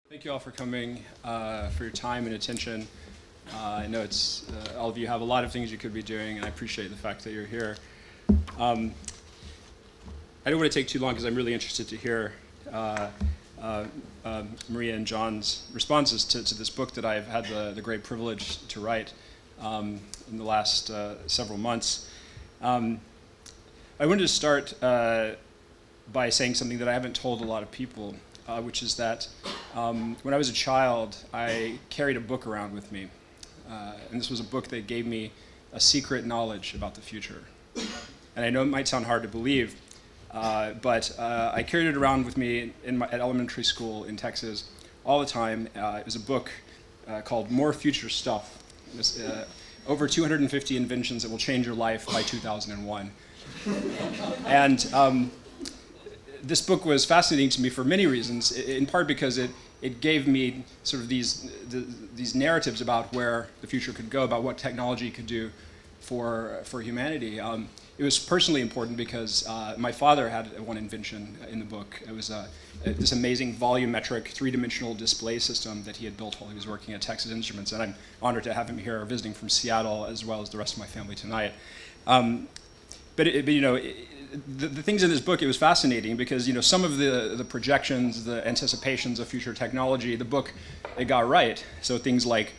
Thank you all for coming, for your time and attention. I know it's all of you have a lot of things you could be doing, and I appreciate the fact that you're here. I don't want to take too long because I'm really interested to hear Maria and John's responses to this book that I've had the great privilege to write in the last several months. I wanted to start by saying something that I haven't told a lot of people, which is that when I was a child, I carried a book around with me. And this was a book that gave me a secret knowledge about the future. And I know it might sound hard to believe, but I carried it around with me at elementary school in Texas all the time. It was a book called More Future Stuff. It was, over 250 inventions that will change your life by 2001. And this book was fascinating to me for many reasons, in part because it gave me sort of these narratives about where the future could go, about what technology could do for humanity. It was personally important because my father had one invention in the book. It was this amazing volumetric three-dimensional display system that he had built while he was working at Texas Instruments, and I'm honored to have him here visiting from Seattle as well as the rest of my family tonight. But you know, the things in this book, it was fascinating because, you know, some of the projections, the anticipations of future technology, the book, it got right. So things like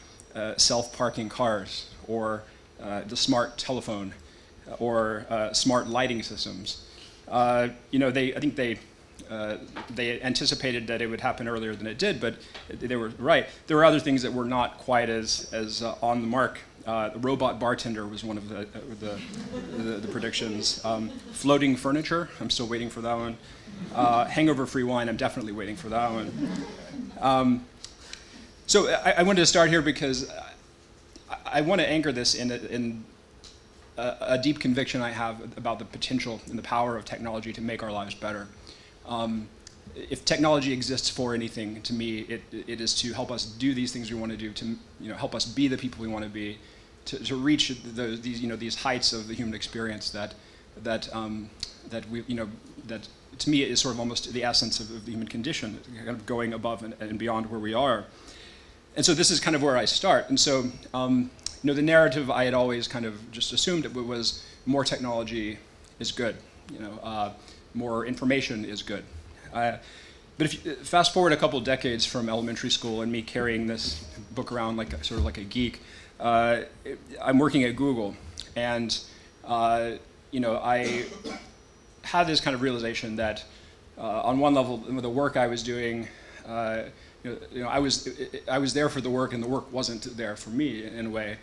self-parking cars, or the smart telephone, or smart lighting systems. You know, I think they anticipated that it would happen earlier than it did, but they were right. There were other things that were not quite as on the mark. The robot bartender was one of the predictions. Floating furniture, I'm still waiting for that one. Hangover-free wine, I'm definitely waiting for that one. So I wanted to start here because I want to anchor this in a deep conviction I have about the potential and the power of technology to make our lives better. If technology exists for anything, to me, it is to help us do these things we want to do, to help us be the people we want to be, to reach these heights of the human experience that to me is sort of almost the essence of the human condition, kind of going above and beyond where we are. And so this is kind of where I start. And so the narrative I had always kind of just assumed it was more technology is good, more information is good. But if you fast forward a couple decades from elementary school and me carrying this book around sort of like a geek, I'm working at Google, and I had this kind of realization that on one level, the work I was doing, I was there for the work, and the work wasn't there for me in a way.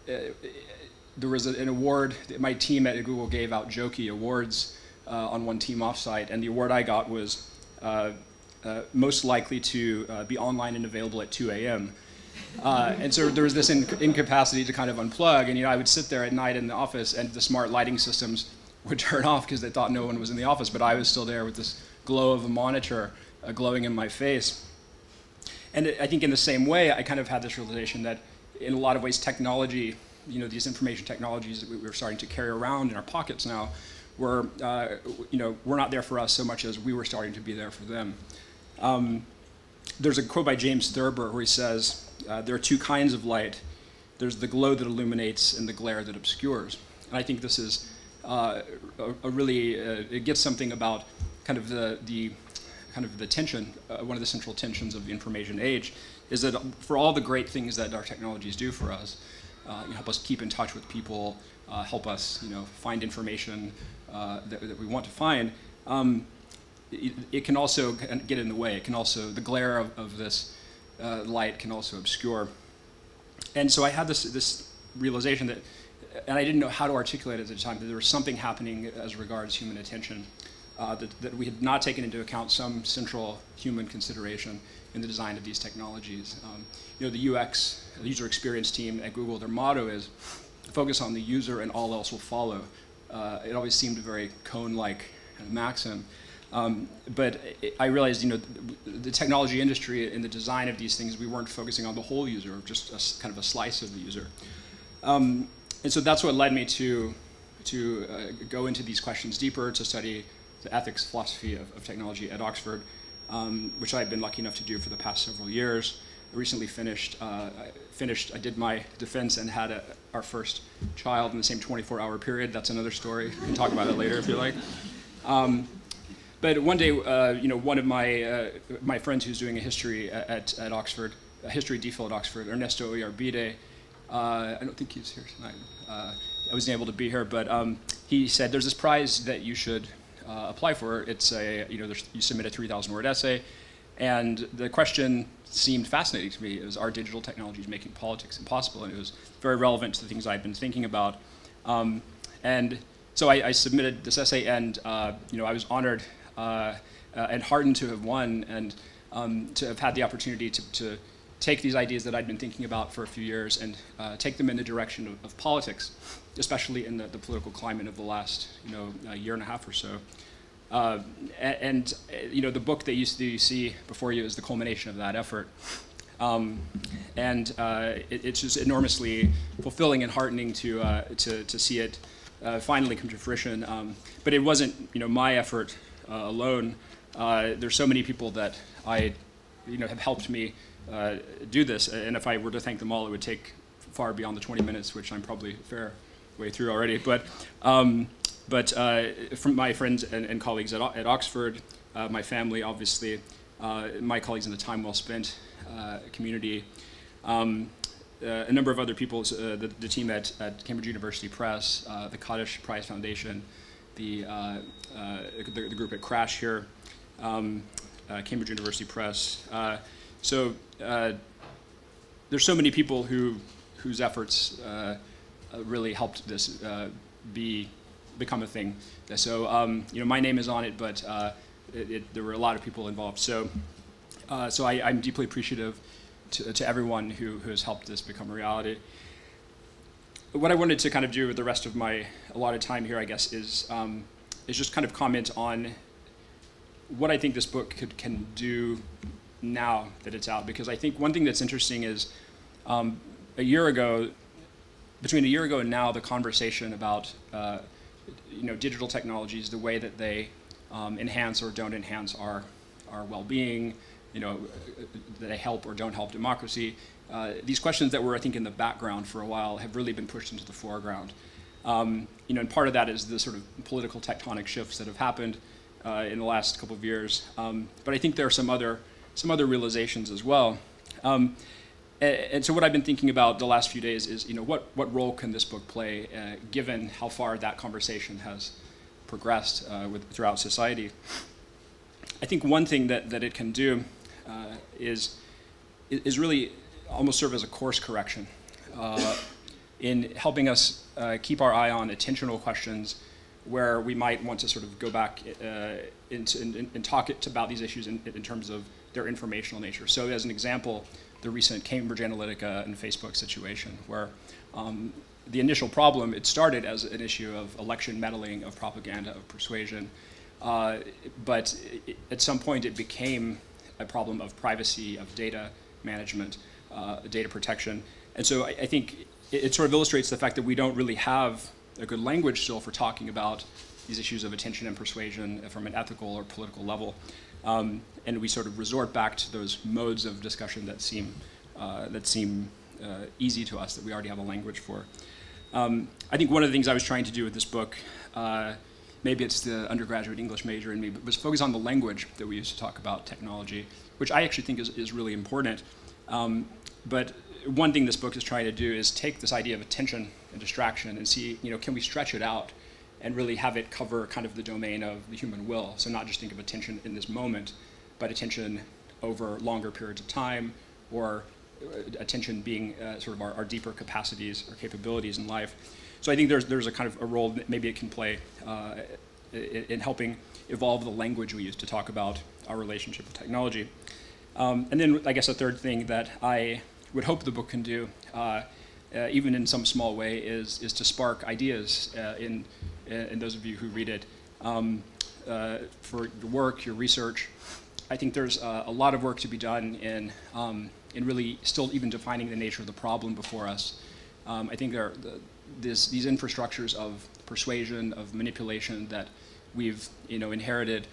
There was an award that my team at Google gave out, jokey awards, on one team offsite, and the award I got was most likely to be online and available at 2 a.m. And so there was this incapacity to kind of unplug, and I would sit there at night in the office, and the smart lighting systems would turn off because they thought no one was in the office, but I was still there with this glow of a monitor glowing in my face. And I think in the same way, I kind of had this realization that in a lot of ways technology, these information technologies that we were starting to carry around in our pockets now, were not there for us so much as we were starting to be there for them. There's a quote by James Thurber where he says, there are two kinds of light. There's the glow that illuminates and the glare that obscures. And I think this is it gets something about kind of the tension, one of the central tensions of the information age, is that for all the great things that our technologies do for us, help us keep in touch with people, help us find information that we want to find, it can also get in the way. It can also, the glare of this light can also obscure. And so I had this realization that, and I didn't know how to articulate it at the time, that there was something happening as regards human attention, that we had not taken into account some central human consideration in the design of these technologies. The UX, the user experience team at Google, their motto is focus on the user and all else will follow. It always seemed a very Cone-like maxim. But I realized, the technology industry in the design of these things, we weren't focusing on the whole user, just kind of a slice of the user. And so that's what led me to go into these questions deeper, to study the ethics philosophy of technology at Oxford. which I've been lucky enough to do for the past several years. I recently finished, I did my defense and had our first child in the same 24-hour period. That's another story. We can talk about it later if you like. But one day, one of my friends who's doing a history at Oxford, a history DPhil at Oxford, Ernesto Oyarbide, I don't think he's here tonight. I wasn't able to be here, but he said there's this prize that you should apply for. It's you submit a 3,000-word essay, and the question seemed fascinating to me. It was, are digital technologies making politics impossible? And it was very relevant to the things I'd been thinking about. And so I submitted this essay, and I was honored and heartened to have won, and to have had the opportunity to take these ideas that I'd been thinking about for a few years and take them in the direction of politics, especially in the political climate of the last year and a half or so. The book that you see before you is the culmination of that effort. It's just enormously fulfilling and heartening to see it finally come to fruition. But it wasn't my effort alone. There's so many people that have helped me do this, and if I were to thank them all, it would take far beyond the 20 minutes, which I'm probably a fair way through already. But from my friends and colleagues at Oxford, my family, obviously, my colleagues in the Time Well Spent community, a number of other people, the team at Cambridge University Press, the Kaddish Prize Foundation, the group at CRASSH here, Cambridge University Press. So there's so many people whose efforts really helped this become a thing. So my name is on it, but there were a lot of people involved. So I'm deeply appreciative to everyone who has helped this become a reality. What I wanted to kind of do with the rest of my allotted time here, I guess, is just kind of comment on what I think this book can do now that it's out. Because I think one thing that's interesting is between a year ago and now, the conversation about digital technologies, the way that they enhance or don't enhance our well-being, that they help or don't help democracy. These questions that were, I think, in the background for a while have really been pushed into the foreground. And part of that is the sort of political tectonic shifts that have happened in the last couple of years. But I think there are some other realizations as well. And so what I've been thinking about the last few days is, what role can this book play, given how far that conversation has progressed throughout society? I think one thing that it can do is really almost serve as a course correction in helping us keep our eye on attentional questions where we might want to sort of go back and talk about these issues in terms of their informational nature. So as an example, the recent Cambridge Analytica and Facebook situation, where the initial problem, it started as an issue of election meddling, of propaganda, of persuasion, but at some point it became a problem of privacy, of data management, data protection. And so I think it sort of illustrates the fact that we don't really have a good language still for talking about these issues of attention and persuasion from an ethical or political level. And we sort of resort back to those modes of discussion that seem easy to us, that we already have a language for. I think one of the things I was trying to do with this book, maybe it's the undergraduate English major in me, but was focus on the language that we use to talk about technology, which I actually think is really important. But one thing this book is trying to do is take this idea of attention and distraction and see, can we stretch it out and really have it cover kind of the domain of the human will. So not just think of attention in this moment, but attention over longer periods of time, or attention being sort of our deeper capacities or capabilities in life. So I think there's a kind of a role that maybe it can play in helping evolve the language we use to talk about our relationship with technology. And then I guess a third thing that I would hope the book can do, even in some small way, is to spark ideas in those of you who read it for your work, your research. I think there's a lot of work to be done in really still even defining the nature of the problem before us. I think there are these infrastructures of persuasion, of manipulation that we've inherited.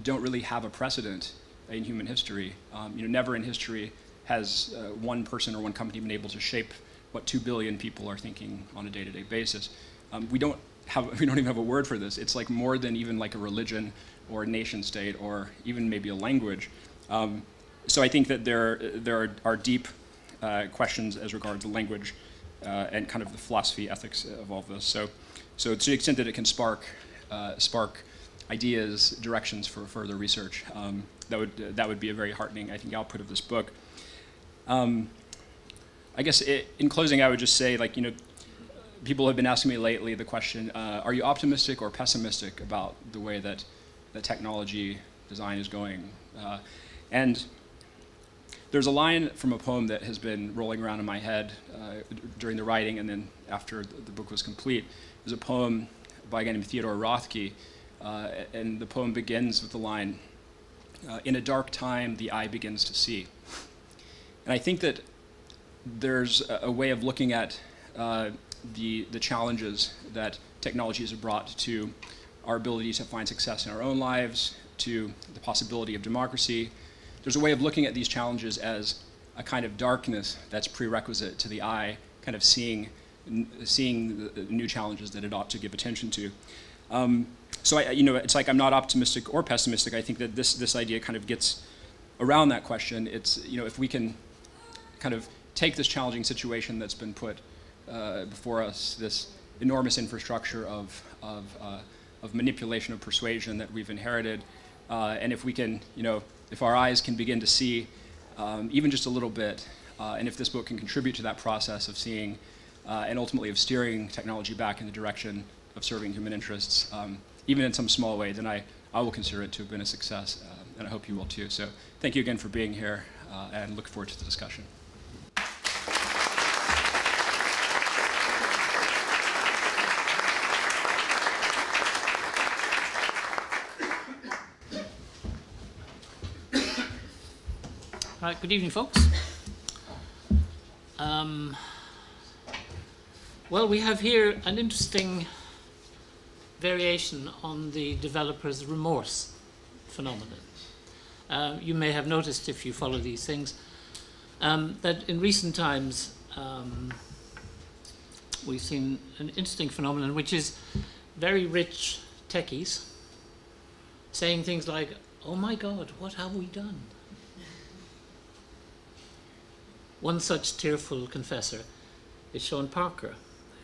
don't really have a precedent in human history. Never in history has one person or one company been able to shape what 2 billion people are thinking on a day-to-day basis. We don't even have a word for this. It's like more than even like a religion or a nation state or even maybe a language. So I think that there are deep questions as regards the language and kind of the philosophy, ethics of all of this. So to the extent that it can spark ideas, directions for further research, that would be a very heartening, I think, output of this book. I guess in closing, I would just say, like, people have been asking me lately the question, are you optimistic or pessimistic about the way that technology design is going? And there's a line from a poem that has been rolling around in my head during the writing and then after the book was complete. There's a poem by a guy named Theodore Rothke, and the poem begins with the line, in a dark time, the eye begins to see. And I think that there's a way of looking at the challenges that technology has brought to our ability to find success in our own lives, to the possibility of democracy. There's a way of looking at these challenges as a kind of darkness that's prerequisite to the eye, kind of seeing the new challenges that it ought to give attention to. So it's like I'm not optimistic or pessimistic. I think that this idea kind of gets around that question. It's, if we can kind of take this challenging situation that's been put before us, this enormous infrastructure of manipulation, of persuasion that we've inherited, and if we can, if our eyes can begin to see even just a little bit, and if this book can contribute to that process of seeing and ultimately of steering technology back in the direction of serving human interests, even in some small way, then I will consider it to have been a success, and I hope you will too. So thank you again for being here, and look forward to the discussion. All right, good evening, folks. Well, we have here an interesting variation on the developer's remorse phenomenon. You may have noticed, if you follow these things, that in recent times we've seen an interesting phenomenon, which is very rich techies saying things like, "Oh my God, what have we done?" One such tearful confessor is Sean Parker,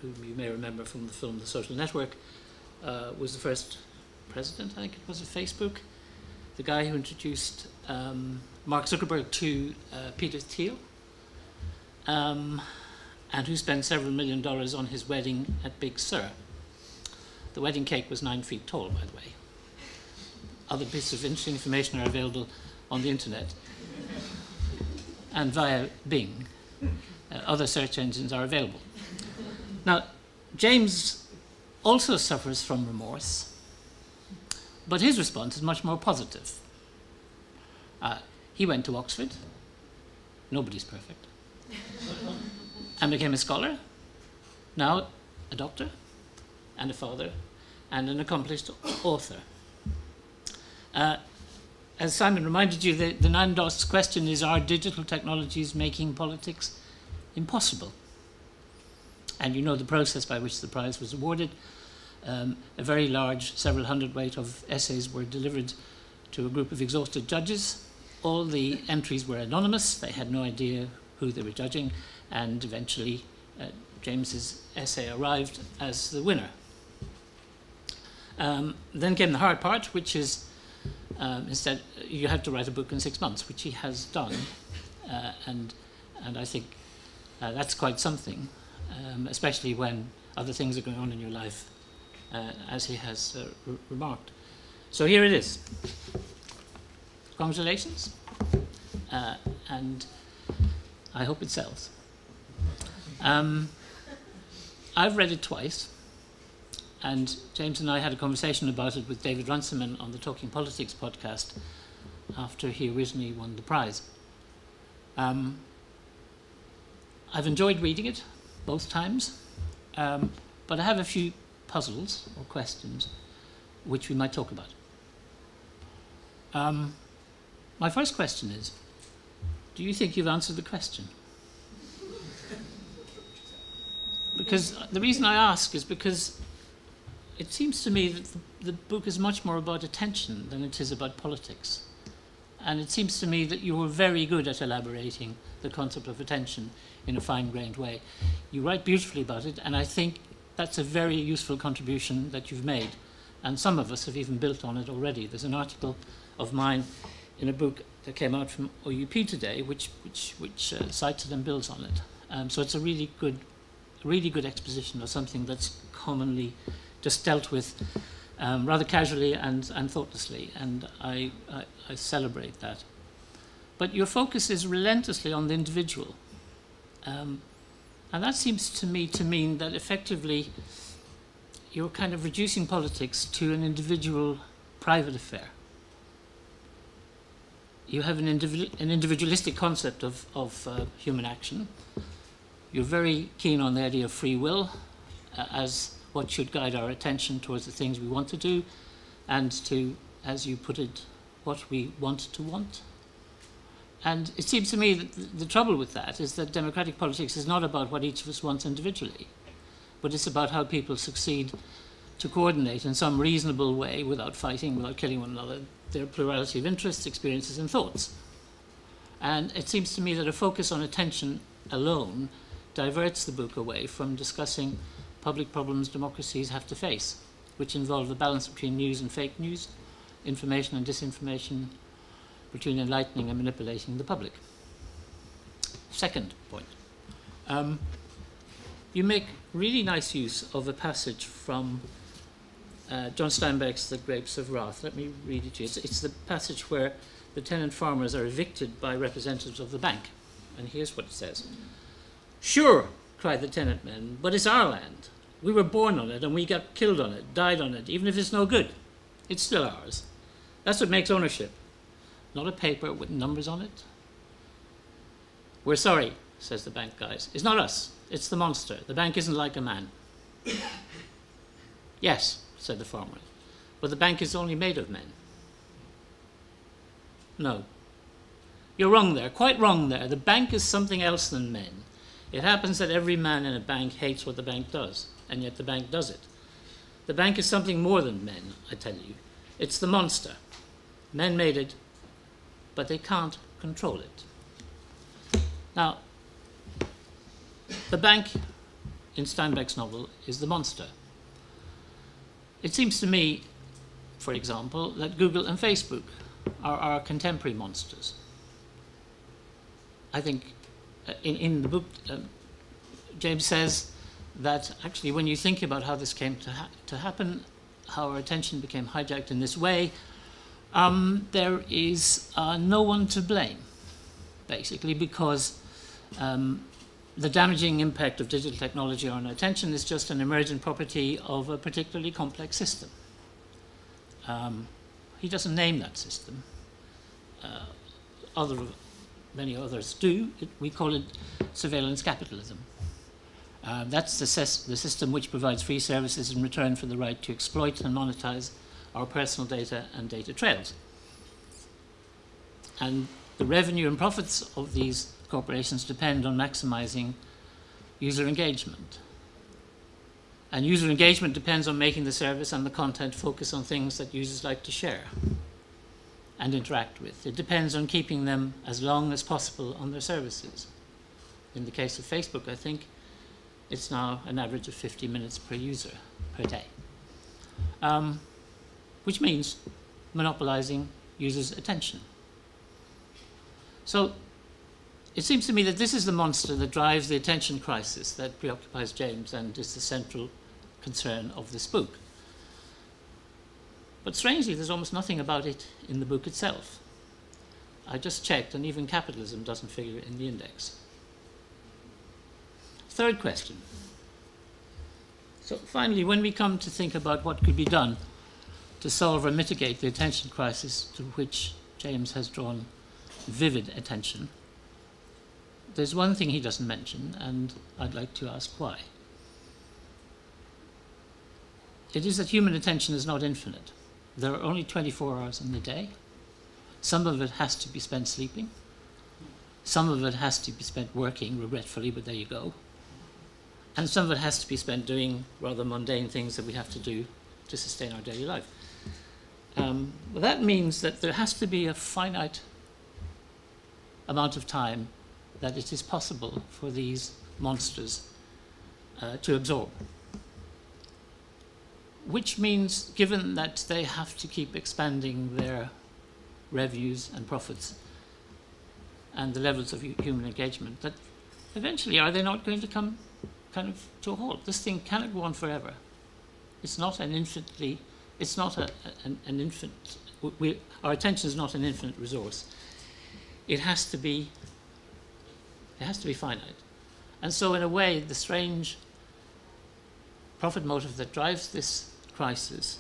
whom you may remember from the film The Social Network, was the first president, I think it was, of Facebook, the guy who introduced Mark Zuckerberg to Peter Thiel, and who spent several $1 million on his wedding at Big Sur. The wedding cake was 9 feet tall, by the way. Other pieces of interesting information are available on the internet and via Bing. Other search engines are available. Now, James also suffers from remorse, but his response is much more positive. He went to Oxford, nobody's perfect, and became a scholar, now a doctor, and a father, and an accomplished author. As Simon reminded you, the 9 dots question is, are digital technologies making politics impossible? And you know the process by which the prize was awarded. A very large, several hundredweight of essays were delivered to a group of exhausted judges. All the entries were anonymous. They had no idea who they were judging. And eventually, James's essay arrived as the winner. Then came the hard part, which is instead you have to write a book in 6 months, which he has done, and I think that's quite something, especially when other things are going on in your life, as he has remarked. So here it is. Congratulations, and I hope it sells. I've read it twice. And James and I had a conversation about it with David Runciman on the Talking Politics podcast after he originally won the prize. I've enjoyed reading it both times, but I have a few puzzles or questions which we might talk about. My first question is, do you think you've answered the question? Because the reason I ask is because it seems to me that the book is much more about attention than it is about politics. And it seems to me that you were very good at elaborating the concept of attention in a fine-grained way. You write beautifully about it, and I think that's a very useful contribution that you've made. And some of us have even built on it already. There's an article of mine in a book that came out from OUP today, which cites it and builds on it. So it's a really good exposition of something that's commonly just dealt with rather casually and thoughtlessly, and I celebrate that. But your focus is relentlessly on the individual. And that seems to me to mean that effectively you're kind of reducing politics to an individual private affair. You have an individualistic concept of human action. You're very keen on the idea of free will as what should guide our attention towards the things we want to do and to, as you put it, what we want to want. And it seems to me that the trouble with that is that democratic politics is not about what each of us wants individually, but it's about how people succeed to coordinate in some reasonable way, without fighting, without killing one another, their plurality of interests, experiences, and thoughts. And it seems to me that a focus on attention alone diverts the book away from discussing public problems democracies have to face, which involve the balance between news and fake news, information and disinformation, between enlightening and manipulating the public. Second point. You make really nice use of a passage from John Steinbeck's The Grapes of Wrath. Let me read it to you. It's the passage where the tenant farmers are evicted by representatives of the bank. And here's what it says. "Sure," cried the tenant men, "but it's our land. We were born on it, and we got killed on it, died on it, even if it's no good. It's still ours. That's what makes ownership. Not a paper with numbers on it." "We're sorry," says the bank guys. "It's not us. It's the monster. The bank isn't like a man." "Yes," said the farmer, "but the bank is only made of men." "No. You're wrong there, quite wrong there. The bank is something else than men. It happens that every man in a bank hates what the bank does, and yet the bank does it. The bank is something more than men, I tell you. It's the monster. Men made it, but they can't control it." Now, the bank in Steinbeck's novel is the monster. It seems to me, for example, that Google and Facebook are our contemporary monsters. I think in the book, James says that actually when you think about how this came to happen, how our attention became hijacked in this way, there is no one to blame, basically, because the damaging impact of digital technology on our attention is just an emergent property of a particularly complex system. He doesn't name that system. Many others do. We call it surveillance capitalism. That's the system which provides free services in return for the right to exploit and monetize our personal data and data trails. And the revenue and profits of these corporations depend on maximizing user engagement. And user engagement depends on making the service and the content focus on things that users like to share and interact with. It depends on keeping them as long as possible on their services. In the case of Facebook, I think it's now an average of 50 minutes per user per day, which means monopolizing users' attention. So it seems to me that this is the monster that drives the attention crisis that preoccupies James and is the central concern of this book. But strangely, there's almost nothing about it in the book itself. I just checked, and even Capitalism doesn't figure in the index. Third question. So finally, when we come to think about what could be done to solve or mitigate the attention crisis to which James has drawn vivid attention, there's one thing he doesn't mention, and I'd like to ask why. It is that human attention is not infinite. There are only 24 hours in the day, Some of it has to be spent sleeping. Some of it has to be spent working, regretfully, but there you go. And some of it has to be spent doing rather mundane things that we have to do to sustain our daily life. Well, that means that there has to be a finite amount of time that it is possible for these monsters to absorb. Which means, given that they have to keep expanding their revenues and profits and the levels of human engagement, that eventually are they not going to come kind of to a halt? This thing cannot go on forever. It's not an infinitely, it's not an infinite, our attention is not an infinite resource. It has to be finite. And so in a way, the strange profit motive that drives this crisis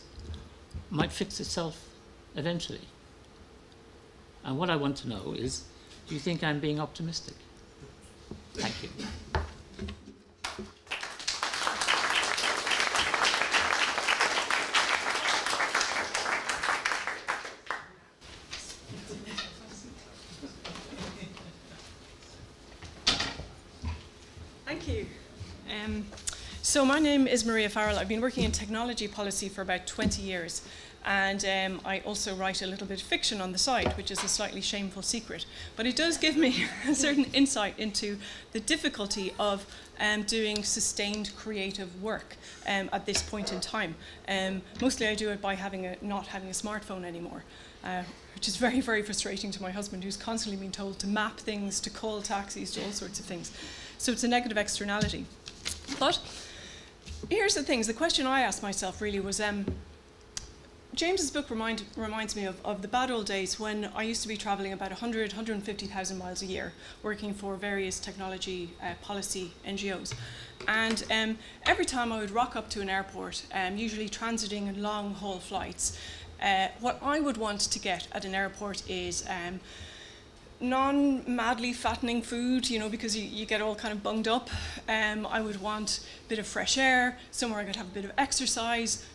might fix itself eventually. And what I want to know is, do you think I'm being optimistic? Thank you. Thank you. So my name is Maria Farrell. I've been working in technology policy for about 20 years. And I also write a little bit of fiction on the side, which is a slightly shameful secret. But it does give me a certain insight into the difficulty of doing sustained creative work at this point in time. Mostly I do it by not having a smartphone anymore, which is very, very frustrating to my husband, who's constantly being told to map things, to call taxis, to all sorts of things. So it's a negative externality. But here's the things. The question I asked myself really was, James's book reminds me of the bad old days when I used to be traveling about 150,000 miles a year, working for various technology policy NGOs. And every time I would rock up to an airport, usually transiting in long-haul flights, what I would want to get at an airport is non-madly fattening food, you know, because you get all kind of bunged up. I would want a bit of fresh air, somewhere I could have a bit of exercise,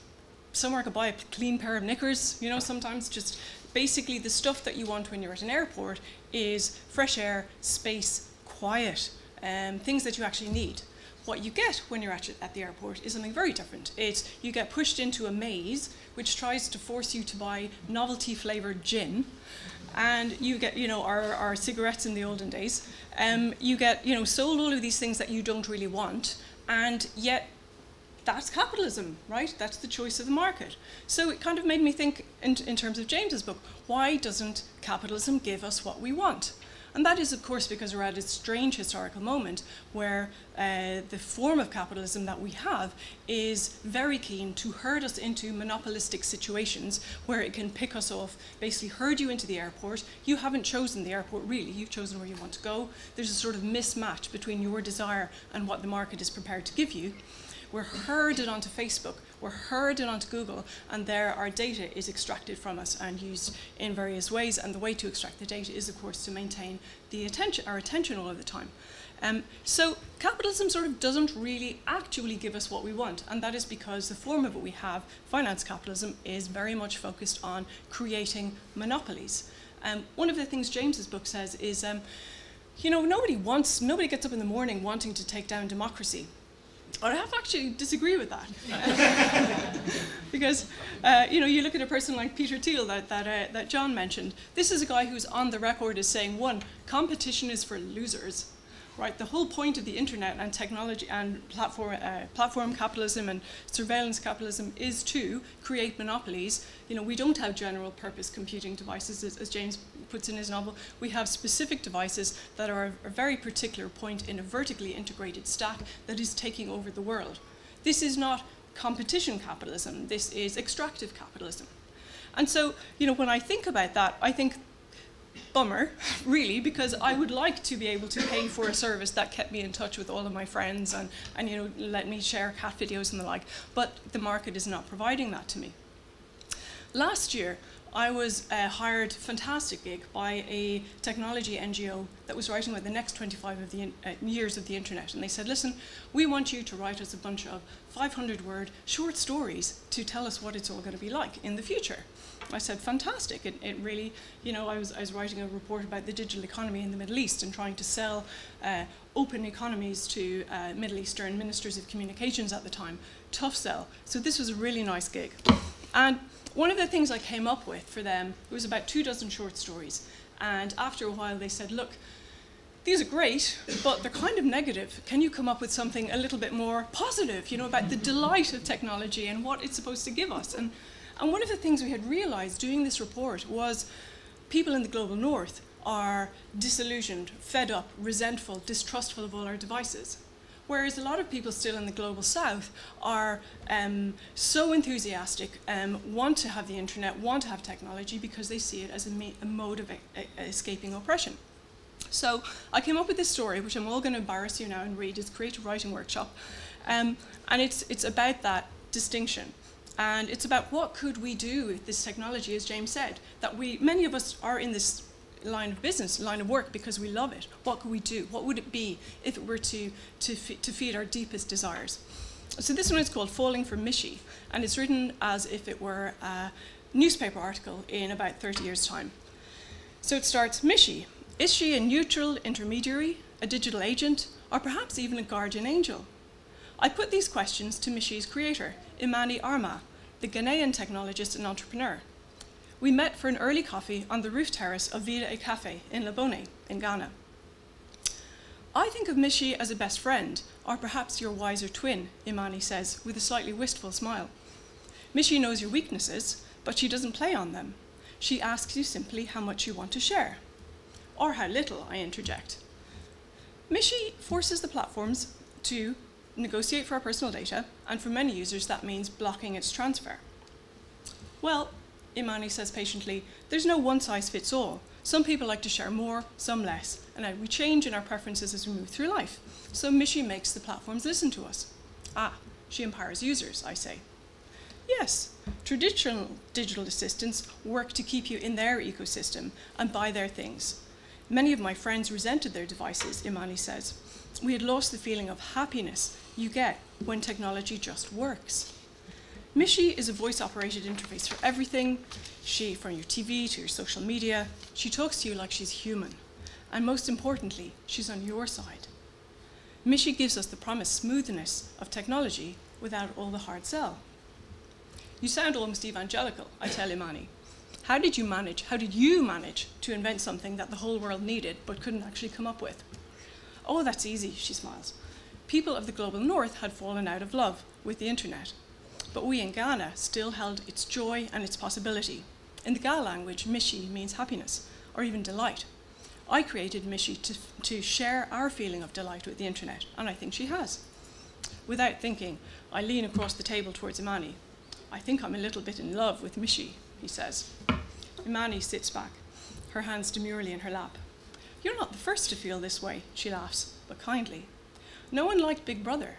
somewhere I could buy a clean pair of knickers, you know, sometimes just basically the stuff that you want when you're at an airport is fresh air, space, quiet, things that you actually need. What you get when you're at the airport is something very different. You get pushed into a maze which tries to force you to buy novelty flavored gin, and you get, you know, our cigarettes in the olden days. You get, you know, sold all of these things that you don't really want, and yet that's capitalism, right? That's the choice of the market. So it kind of made me think in terms of James's book, why doesn't capitalism give us what we want? And that is, of course, because we're at a strange historical moment where the form of capitalism that we have is very keen to herd us into monopolistic situations where it can pick us off, basically herd you into the airport. You haven't chosen the airport, really. You've chosen where you want to go. There's a sort of mismatch between your desire and what the market is prepared to give you. We're herded onto Facebook, we're herded onto Google, and there our data is extracted from us and used in various ways. And the way to extract the data is, of course, to maintain our attention all of the time. So capitalism sort of doesn't really actually give us what we want, and that is because the form of it we have, finance capitalism, is very much focused on creating monopolies. One of the things James's book says is, you know, nobody gets up in the morning wanting to take down democracy. I have to actually disagree with that. Because, you know, you look at a person like Peter Thiel that John mentioned. This is a guy who's on the record as saying, one, competition is for losers. Right? The whole point of the internet and technology and platform capitalism and surveillance capitalism is to create monopolies. You know, we don't have general purpose computing devices, as James puts in his novel. We have specific devices that are a very particular point in a vertically integrated stack that is taking over the world. This is not competition capitalism. This is extractive capitalism. And so, you know, when I think about that, I think, bummer, really, because I would like to be able to pay for a service that kept me in touch with all of my friends and you know, let me share cat videos and the like, but the market is not providing that to me. Last year, I was hired, fantastic gig, by a technology NGO that was writing about the next 25 of the years of the internet. And they said, listen, we want you to write us a bunch of 500-word short stories to tell us what it's all going to be like in the future. I said, fantastic. It really, you know, I was writing a report about the digital economy in the Middle East and trying to sell open economies to Middle Eastern ministers of communications at the time. Tough sell. So this was a really nice gig. And one of the things I came up with for them was about 24 short stories. And after a while they said, look, these are great, but they're kind of negative. Can you come up with something a little bit more positive, you know, about the delight of technology and what it's supposed to give us? And one of the things we had realized doing this report was people in the global north are disillusioned, fed up, resentful, distrustful of all our devices. Whereas a lot of people still in the global south are so enthusiastic, want to have the internet, want to have technology because they see it as a mode of escaping oppression. So I came up with this story, which I'm all going to embarrass you now and read. It's a creative writing workshop. And it's about that distinction. And it's about what could we do with this technology, as James said, that many of us are in this line of business, line of work, because we love it. What could we do? What would it be if it were to feed our deepest desires? So this one is called Falling for Mishi, and it's written as if it were a newspaper article in about 30 years' time. So it starts, Mishi, is she a neutral intermediary, a digital agent, or perhaps even a guardian angel? I put these questions to Mishi's creator, Imani Arma, the Ghanaian technologist and entrepreneur. We met for an early coffee on the roof terrace of Vida e Cafe in Labone, in Ghana. I think of Mishi as a best friend, or perhaps your wiser twin, Imani says, with a slightly wistful smile. Mishi knows your weaknesses, but she doesn't play on them. She asks you simply how much you want to share. Or how little, I interject. Mishi forces the platforms to negotiate for our personal data, and for many users that means blocking its transfer. Well, Imani says patiently, there's no one-size-fits-all. Some people like to share more, some less, and we change in our preferences as we move through life. So Mishi makes the platforms listen to us. Ah, she empowers users, I say. Yes, traditional digital assistants work to keep you in their ecosystem and buy their things. Many of my friends resented their devices, Imani says. We had lost the feeling of happiness you get when technology just works. Mishi is a voice-operated interface for everything. From your TV to your social media, she talks to you like she's human. And most importantly, she's on your side. Mishi gives us the promised smoothness of technology without all the hard sell. You sound almost evangelical, I tell Imani. How did you manage to invent something that the whole world needed but couldn't actually come up with? Oh, that's easy, she smiles. People of the global north had fallen out of love with the internet. But we in Ghana still held its joy and its possibility. In the Ga language, Mishi means happiness, or even delight. I created Mishi to share our feeling of delight with the internet, and I think she has. Without thinking, I lean across the table towards Imani. I think I'm a little bit in love with Mishi, he says. Imani sits back, her hands demurely in her lap. You're not the first to feel this way, she laughs, but kindly. No one liked Big Brother,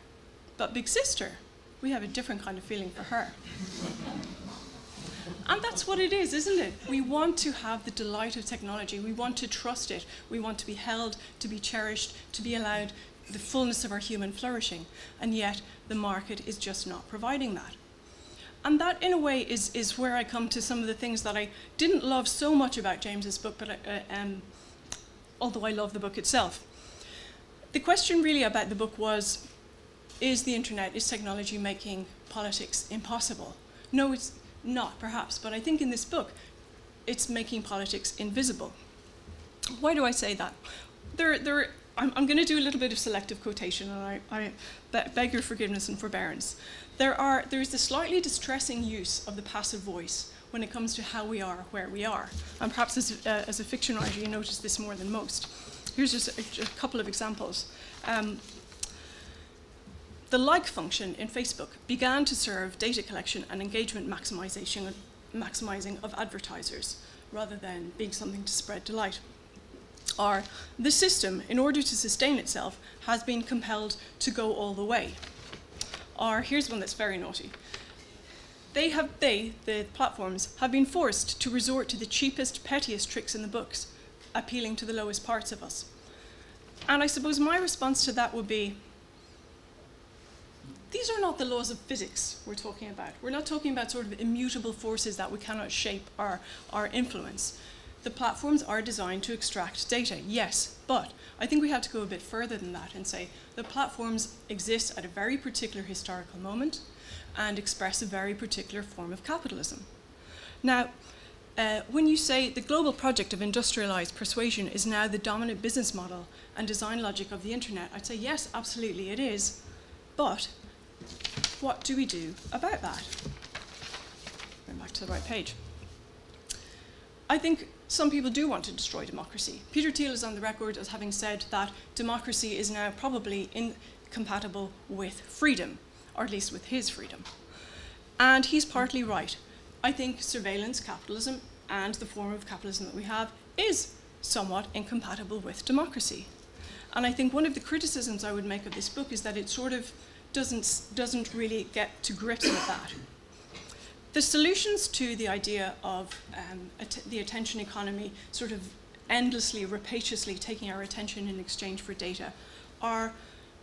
but Big Sister, we have a different kind of feeling for her. And that's what it is, isn't it? We want to have the delight of technology. We want to trust it. We want to be held, to be cherished, to be allowed the fullness of our human flourishing. And yet, the market is just not providing that. And that, in a way, is where I come to some of the things that I didn't love so much about James's book, but although I love the book itself. The question really about the book was, is technology making politics impossible? No, it's not, perhaps, but I think in this book, it's making politics invisible. Why do I say that? I'm going to do a little bit of selective quotation, and I beg your forgiveness and forbearance. There is the slightly distressing use of the passive voice when it comes to how we are, where we are. And perhaps as a fiction writer, you notice this more than most. Here's just a couple of examples. The like function in Facebook began to serve data collection and engagement maximizing of advertisers, rather than being something to spread delight. Or the system, in order to sustain itself, has been compelled to go all the way. Or here's one that's very naughty. the platforms, have been forced to resort to the cheapest, pettiest tricks in the books, appealing to the lowest parts of us. And I suppose my response to that would be, these are not the laws of physics we're talking about. We're not talking about sort of immutable forces that we cannot shape our influence. The platforms are designed to extract data, yes, but I think we have to go a bit further than that and say the platforms exist at a very particular historical moment and express a very particular form of capitalism. Now, when you say the global project of industrialized persuasion is now the dominant business model and design logic of the internet, I'd say yes, absolutely it is, but what do we do about that? Going back to the right page. I think some people do want to destroy democracy. Peter Thiel is on the record as having said that democracy is now probably incompatible with freedom, or at least with his freedom. And he's partly right. I think surveillance capitalism and the form of capitalism that we have is somewhat incompatible with democracy. And I think one of the criticisms I would make of this book is that it sort of doesn't really get to grips with that. The solutions to the idea of the attention economy sort of endlessly, rapaciously taking our attention in exchange for data are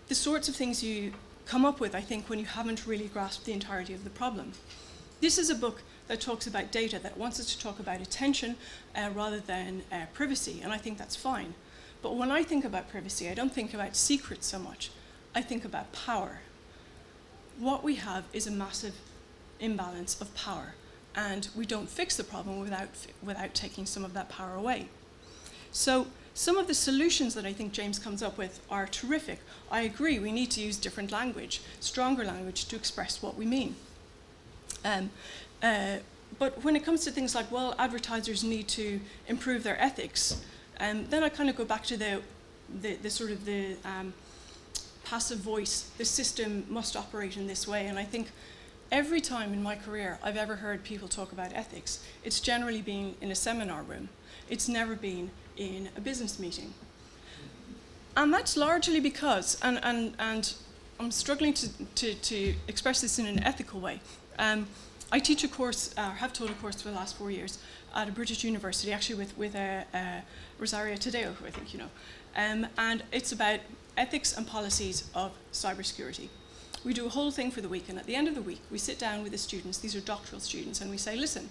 the sorts of things you come up with, I think, when you haven't really grasped the entirety of the problem. This is a book that talks about data, that wants us to talk about attention rather than privacy, and I think that's fine. But when I think about privacy, I don't think about secrets so much. I think about power. What we have is a massive imbalance of power, and we don't fix the problem without taking some of that power away. So some of the solutions that I think James comes up with are terrific. I agree, we need to use different language, stronger language to express what we mean. But when it comes to things like, well, advertisers need to improve their ethics, then I kind of go back to the sort of the passive voice. The system must operate in this way, and I think every time in my career I've ever heard people talk about ethics, it's generally been in a seminar room. It's never been in a business meeting. And that's largely because, and I'm struggling to express this in an ethical way. I teach a course, or have taught a course for the last 4 years at a British university, actually with Rosario Tadeo, who I think you know. And it's about ethics and policies of cybersecurity. We do a whole thing for the week, and at the end of the week, we sit down with the students, these are doctoral students, and we say, listen,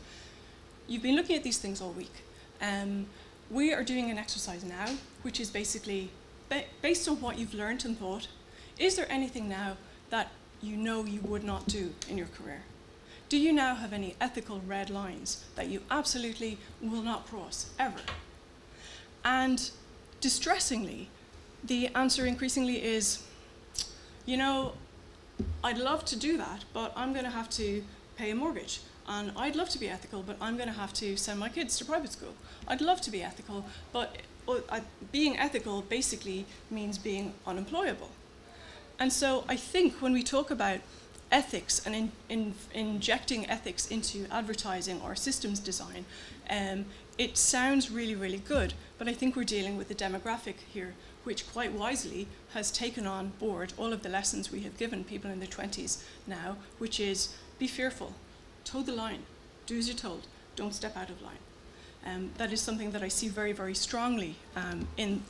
you've been looking at these things all week. We are doing an exercise now, which is basically, based on what you've learned and thought, is there anything now that you know you would not do in your career? Do you now have any ethical red lines that you absolutely will not cross, ever? And distressingly, the answer increasingly is, you know, I'd love to do that, but I'm going to have to pay a mortgage. And I'd love to be ethical, but I'm going to have to send my kids to private school. I'd love to be ethical, but being ethical basically means being unemployable. And so I think when we talk about ethics and injecting ethics into advertising or systems design, it sounds really, really good, but I think we're dealing with the demographic here, which quite wisely has taken on board all of the lessons we have given people in their 20s now, which is be fearful, toe the line, do as you're told, don't step out of line. That is something that I see very, very strongly in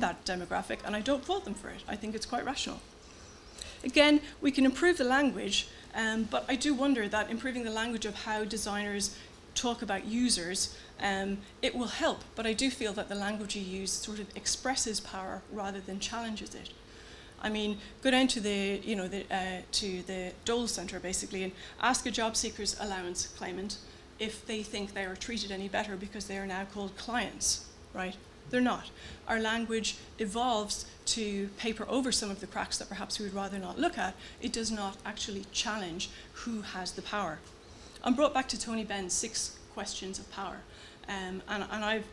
that demographic, and I don't fault them for it. I think it's quite rational. Again, we can improve the language, but I do wonder that improving the language of how designers talk about users, it will help, but I do feel that the language you use sort of expresses power rather than challenges it. I mean, go down to the, to the Dole Center basically and ask a job seekers allowance claimant if they think they are treated any better because they are now called clients, right? They're not. Our language evolves to paper over some of the cracks that perhaps we would rather not look at. It does not actually challenge who has the power. I'm brought back to Tony Benn's 6 questions of power. And I've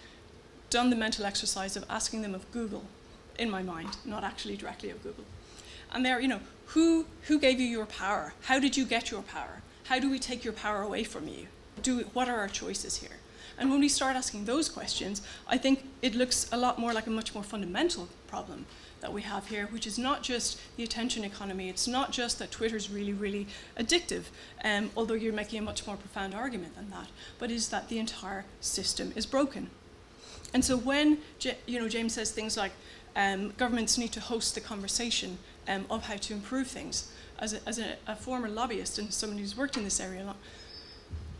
done the mental exercise of asking them of Google in my mind, not actually directly of Google. And they're, who gave you your power? How did you get your power? How do we take your power away from you? What are our choices here? And when we start asking those questions, I think it looks a lot more like a much more fundamental problem that we have here, which is not just the attention economy. It's not just that Twitter's really, really addictive, although you're making a much more profound argument than that, but is that the entire system is broken. And so when James says things like governments need to host the conversation of how to improve things, as a former lobbyist and someone who's worked in this area a lot,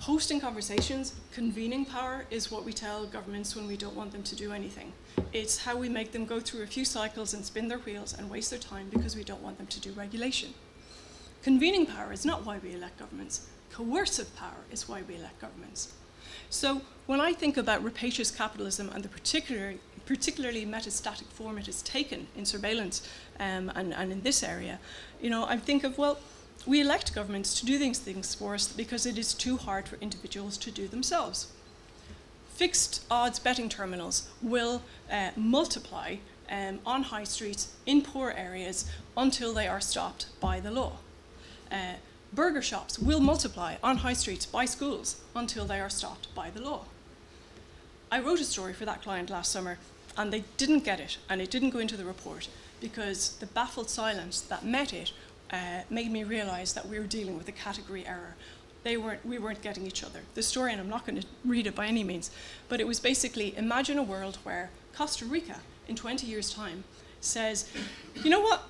hosting conversations, convening power is what we tell governments when we don't want them to do anything. It's how we make them go through a few cycles and spin their wheels and waste their time because we don't want them to do regulation. Convening power is not why we elect governments. Coercive power is why we elect governments. So when I think about rapacious capitalism and the particularly metastatic form it has taken in surveillance and in this area, I think of, well, we elect governments to do these things for us because it is too hard for individuals to do themselves. Fixed odds betting terminals will multiply on high streets in poor areas until they are stopped by the law. Burger shops will multiply on high streets by schools until they are stopped by the law. I wrote a story for that client last summer, and they didn't get it, and it didn't go into the report because the baffled silence that met it made me realize that we were dealing with a category error. We weren't getting each other. The story, and I'm not going to read it by any means, but it was basically, imagine a world where Costa Rica, in 20 years' time, says, you know what,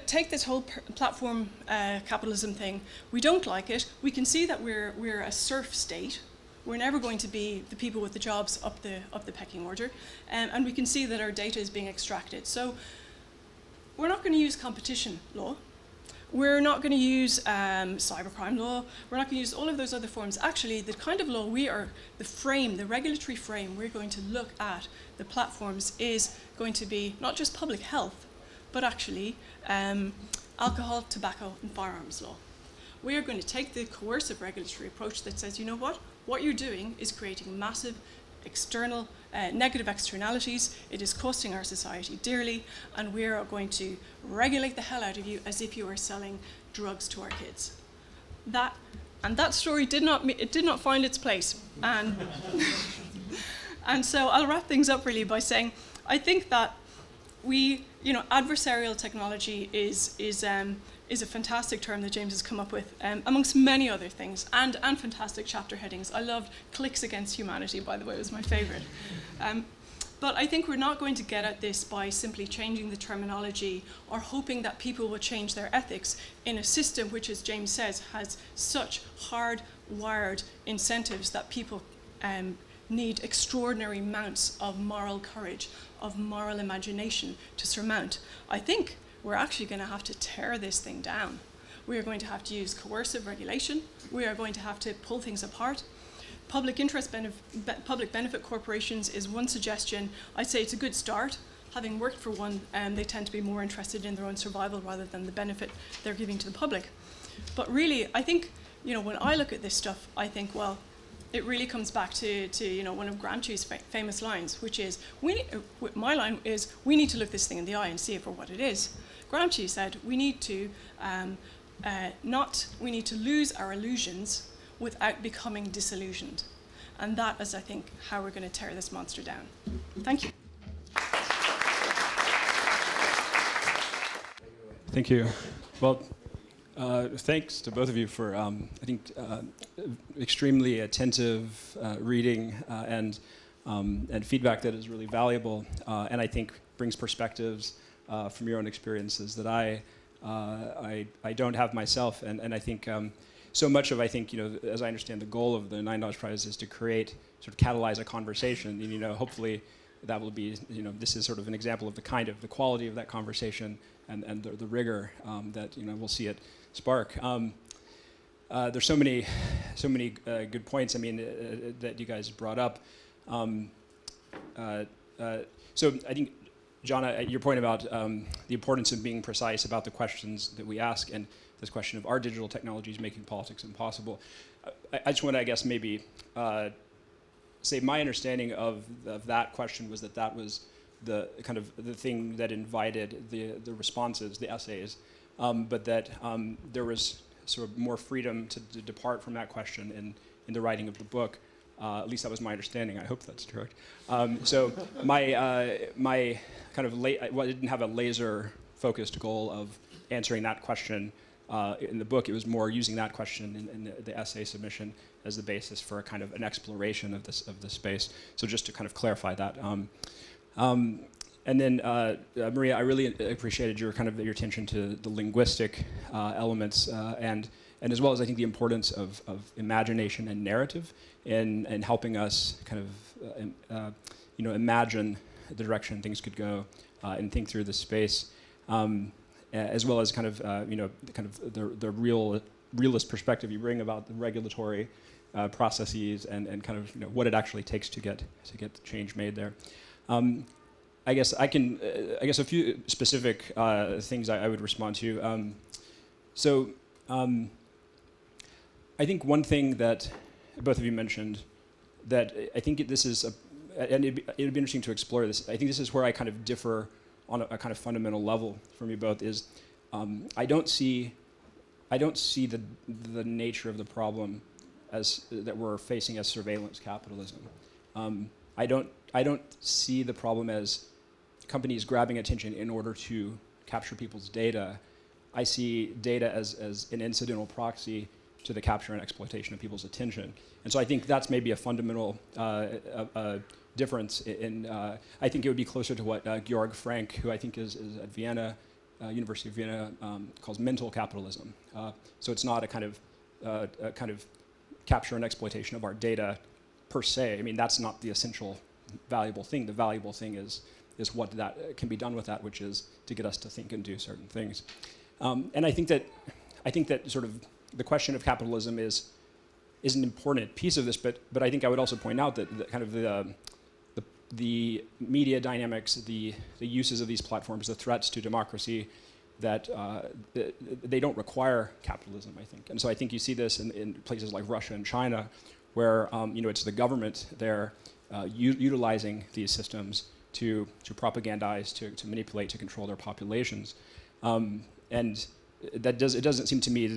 take this whole platform capitalism thing, we don't like it, we can see that we're a serf state, we're never going to be the people with the jobs up the pecking order, and we can see that our data is being extracted. So we're not going to use competition law. We're not going to use cybercrime law. We're not going to use all of those other forms. Actually, the kind of law the regulatory frame we're going to look at the platforms is going to be not just public health, but actually alcohol, tobacco, and firearms law. We are going to take the coercive regulatory approach that says, you know what you're doing is creating massive external negative externalities. It is costing our society dearly, and we are going to regulate the hell out of you as if you are selling drugs to our kids. That story did not find its place, and and so I'll wrap things up really by saying I think that adversarial technology is a fantastic term that James has come up with, amongst many other things, and fantastic chapter headings. I loved Clicks Against Humanity, by the way, it was my favorite. But I think we're not going to get at this by simply changing the terminology or hoping that people will change their ethics in a system which, as James says, has such hard-wired incentives that people need extraordinary amounts of moral courage, of moral imagination to surmount. I think we're actually going to have to tear this thing down. We are going to have to use coercive regulation. We are going to have to pull things apart. Public benefit corporations is one suggestion. I'd say it's a good start. Having worked for one, they tend to be more interested in their own survival rather than the benefit they're giving to the public. But really, I think, when I look at this stuff, I think, well, it really comes back to one of Gramsci's famous lines, which is, my line is, we need to look this thing in the eye and see it for what it is. Gramsci said, we need to lose our illusions without becoming disillusioned. And that is, I think, how we're going to tear this monster down. Thank you. Thank you. Well, thanks to both of you for, I think, extremely attentive reading and feedback that is really valuable, and I think brings perspectives from your own experiences that I don't have myself, and I think so much of, as I understand, the goal of the $9 Prize is to create, sort of catalyze a conversation, and hopefully that will be, this is sort of an example of the quality of that conversation and the rigor that we'll see it spark. There's so many good points. That you guys brought up. So I think, John, your point about the importance of being precise about the questions that we ask, and this question of, are digital technologies making politics impossible? I just want to, I guess, maybe say my understanding of that question was that was the kind of the thing that invited the responses, the essays, but that there was sort of more freedom to depart from that question in the writing of the book. At least that was my understanding. I hope that's correct. So my kind of I didn't have a laser-focused goal of answering that question in the book. It was more using that question in the essay submission as the basis for a kind of an exploration of this space. So just to kind of clarify that. And then Maria, I really appreciated your attention to the linguistic elements and as well as I think the importance of imagination and narrative in helping us kind of imagine the direction things could go and think through the space, as well as the realist perspective you bring about the regulatory processes and kind of what it actually takes to get the change made there. I guess a few specific things I would respond to. I think one thing that both of you mentioned that I think this is, and it'd be interesting to explore this. I think this is where I kind of differ on a kind of fundamental level from you both. Is I don't see the nature of the problem as that we're facing as surveillance capitalism. I don't see the problem as companies grabbing attention in order to capture people's data. I see data as an incidental proxy to the capture and exploitation of people's attention. And so I think that's maybe a fundamental difference in, I think it would be closer to what Georg Frank, who I think is at Vienna, University of Vienna, calls mental capitalism. So it's not a kind of capture and exploitation of our data per se. I mean, that's not the essential valuable thing. The valuable thing is what that can be done with that, which is to get us to think and do certain things. And I think that sort of the question of capitalism is an important piece of this, but I think I would also point out that the media dynamics, the uses of these platforms, the threats to democracy, that they don't require capitalism, I think. And so I think you see this in places like Russia and China, where it's the government there utilizing these systems to propagandize, to manipulate, to control their populations, and it doesn't seem to me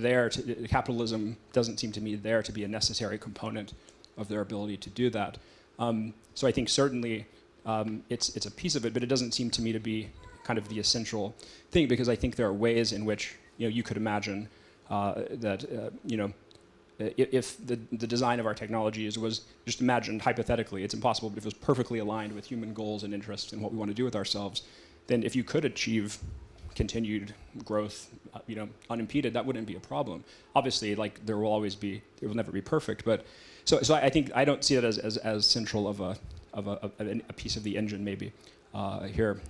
capitalism doesn't seem to me there to be a necessary component of their ability to do that. So I think certainly it's a piece of it, but it doesn't seem to me to be kind of the essential thing, because I think there are ways in which you could imagine that if the design of our technologies was just imagined hypothetically, it's impossible, but if it was perfectly aligned with human goals and interests and what we want to do with ourselves, then if you could achieve continued growth, unimpeded, that wouldn't be a problem. Obviously, like there will never be perfect, but so I think I don't see it as central of a piece of the engine maybe here,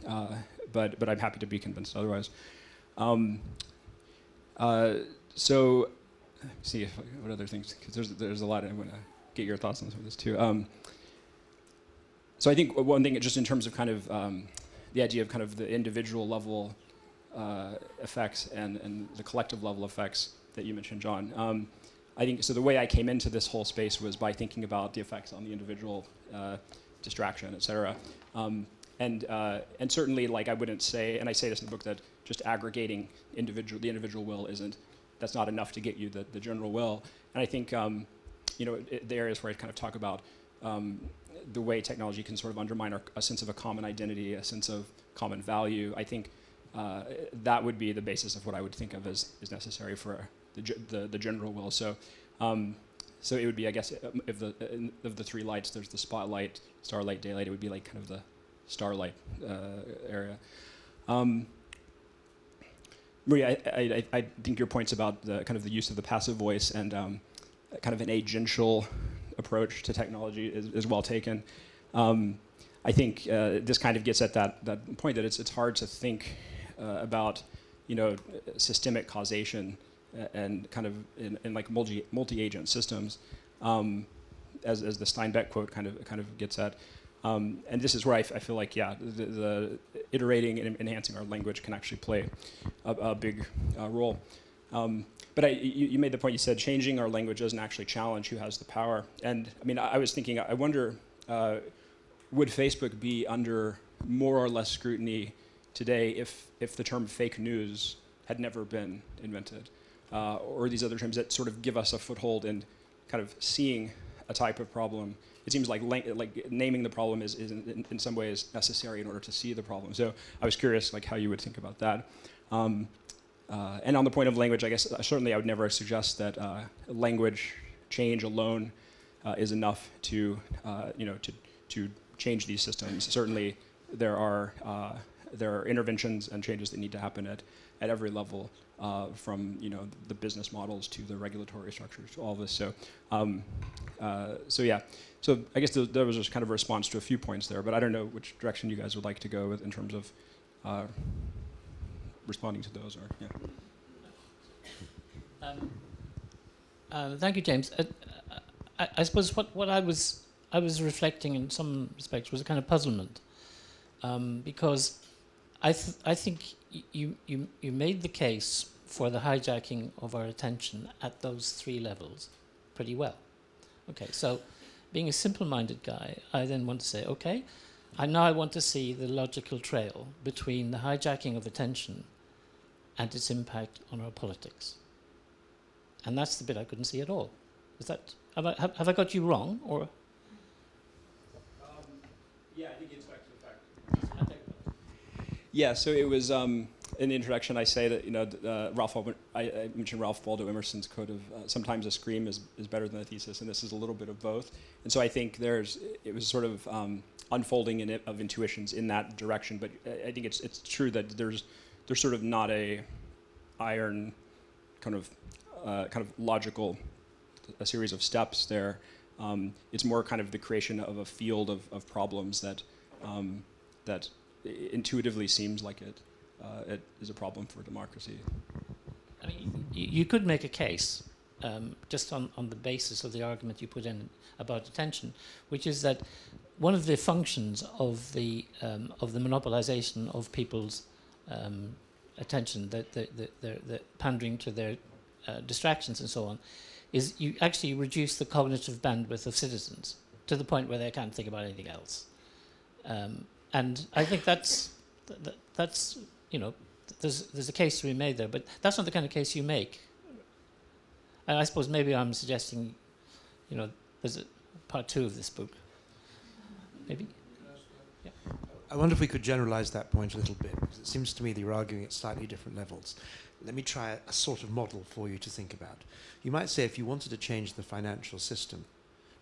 but I'm happy to be convinced otherwise. So let's see what other things, because there's a lot. I want to get your thoughts on some of this too. So I think one thing, just in terms of kind of the idea of kind of the individual level effects and the collective level effects that you mentioned, John. I think so. The way I came into this whole space was by thinking about the effects on the individual, distraction, et cetera. And certainly, like I wouldn't say, and I say this in the book, that just aggregating the individual will that's not enough to get you the general will. And I think the areas where I kind of talk about the way technology can sort of undermine a sense of a common identity, a sense of common value. I think that would be the basis of what I would think of as necessary for the general will. So it would be, I guess, of the three lights, there's the spotlight, starlight, daylight. It would be like kind of the starlight area. Maria, I think your points about the kind of the use of the passive voice and kind of an agential approach to technology is well taken. I think this kind of gets at that point that it's hard to think about systemic causation and kind of in like multi-agent systems, as the Steinbeck quote kind of gets at. And this is where I feel like, the iterating and enhancing our language can actually play a big role. But you made the point, you said changing our language doesn't actually challenge who has the power. And I mean, I was thinking, I wonder, would Facebook be under more or less scrutiny today if the term fake news had never been invented? Or these other terms that sort of give us a foothold in kind of seeing a type of problem, it seems like naming the problem is in some ways necessary in order to see the problem. So I was curious like how you would think about that. And on the point of language, I guess certainly I would never suggest that language change alone is enough to to change these systems. Certainly there are interventions and changes that need to happen at every level, from the business models to the regulatory structures to all of this. So yeah. So I guess there was just kind of a response to a few points there, but I don't know which direction you guys would like to go with in terms of responding to those. Or yeah. Thank you, James. I suppose what I was reflecting in some respects was a kind of puzzlement, because I think you made the case for the hijacking of our attention at those three levels pretty well. Okay, so being a simple-minded guy, I then want to say, okay, I want to see the logical trail between the hijacking of attention and its impact on our politics. And that's the bit I couldn't see at all. Is that, have I got you wrong, or? Yeah, I think it's back to the fact. Yeah, so it was in the introduction. I say that I mentioned Ralph Waldo Emerson's quote of sometimes a scream is better than a thesis, and this is a little bit of both. And so I think it was sort of unfolding of intuitions in that direction. But I think it's true that there's sort of not a iron kind of logical a series of steps there. It's more kind of the creation of a field of problems that intuitively seems like it is a problem for democracy. I mean, you could make a case just on the basis of the argument you put in about attention, which is that one of the functions of the monopolization of people's attention, the pandering to their distractions and so on, is you actually reduce the cognitive bandwidth of citizens to the point where they can't think about anything else. And I think that's there's a case to be made there, but that's not the kind of case you make. And I suppose maybe I'm suggesting, there's a part 2 of this book. Maybe? Yeah. I wonder if we could generalize that point a little bit, because it seems to me that you're arguing at slightly different levels. Let me try a sort of model for you to think about. You might say if you wanted to change the financial system,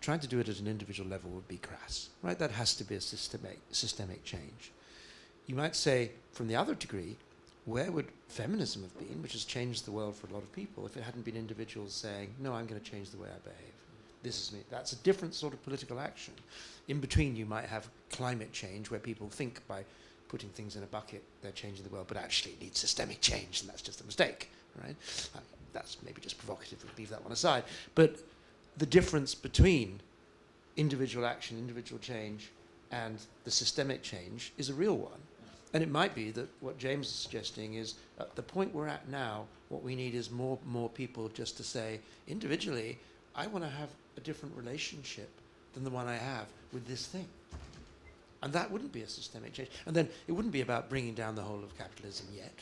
trying to do it at an individual level would be crass, right? That has to be a systemic change. You might say, from the other degree, where would feminism have been, which has changed the world for a lot of people, if it hadn't been individuals saying, no, I'm going to change the way I behave. This is me. That's a different sort of political action. In between, you might have climate change, where people think by putting things in a bucket, they're changing the world, but actually it needs systemic change, and that's just a mistake, right? I mean, that's maybe just provocative, we'll leave that one aside. But the difference between individual action, individual change, and the systemic change is a real one. And it might be that what James is suggesting is, at the point we're at now, what we need is more people just to say, individually, I want to have a different relationship than the one I have with this thing. And that wouldn't be a systemic change. And then it wouldn't be about bringing down the whole of capitalism yet.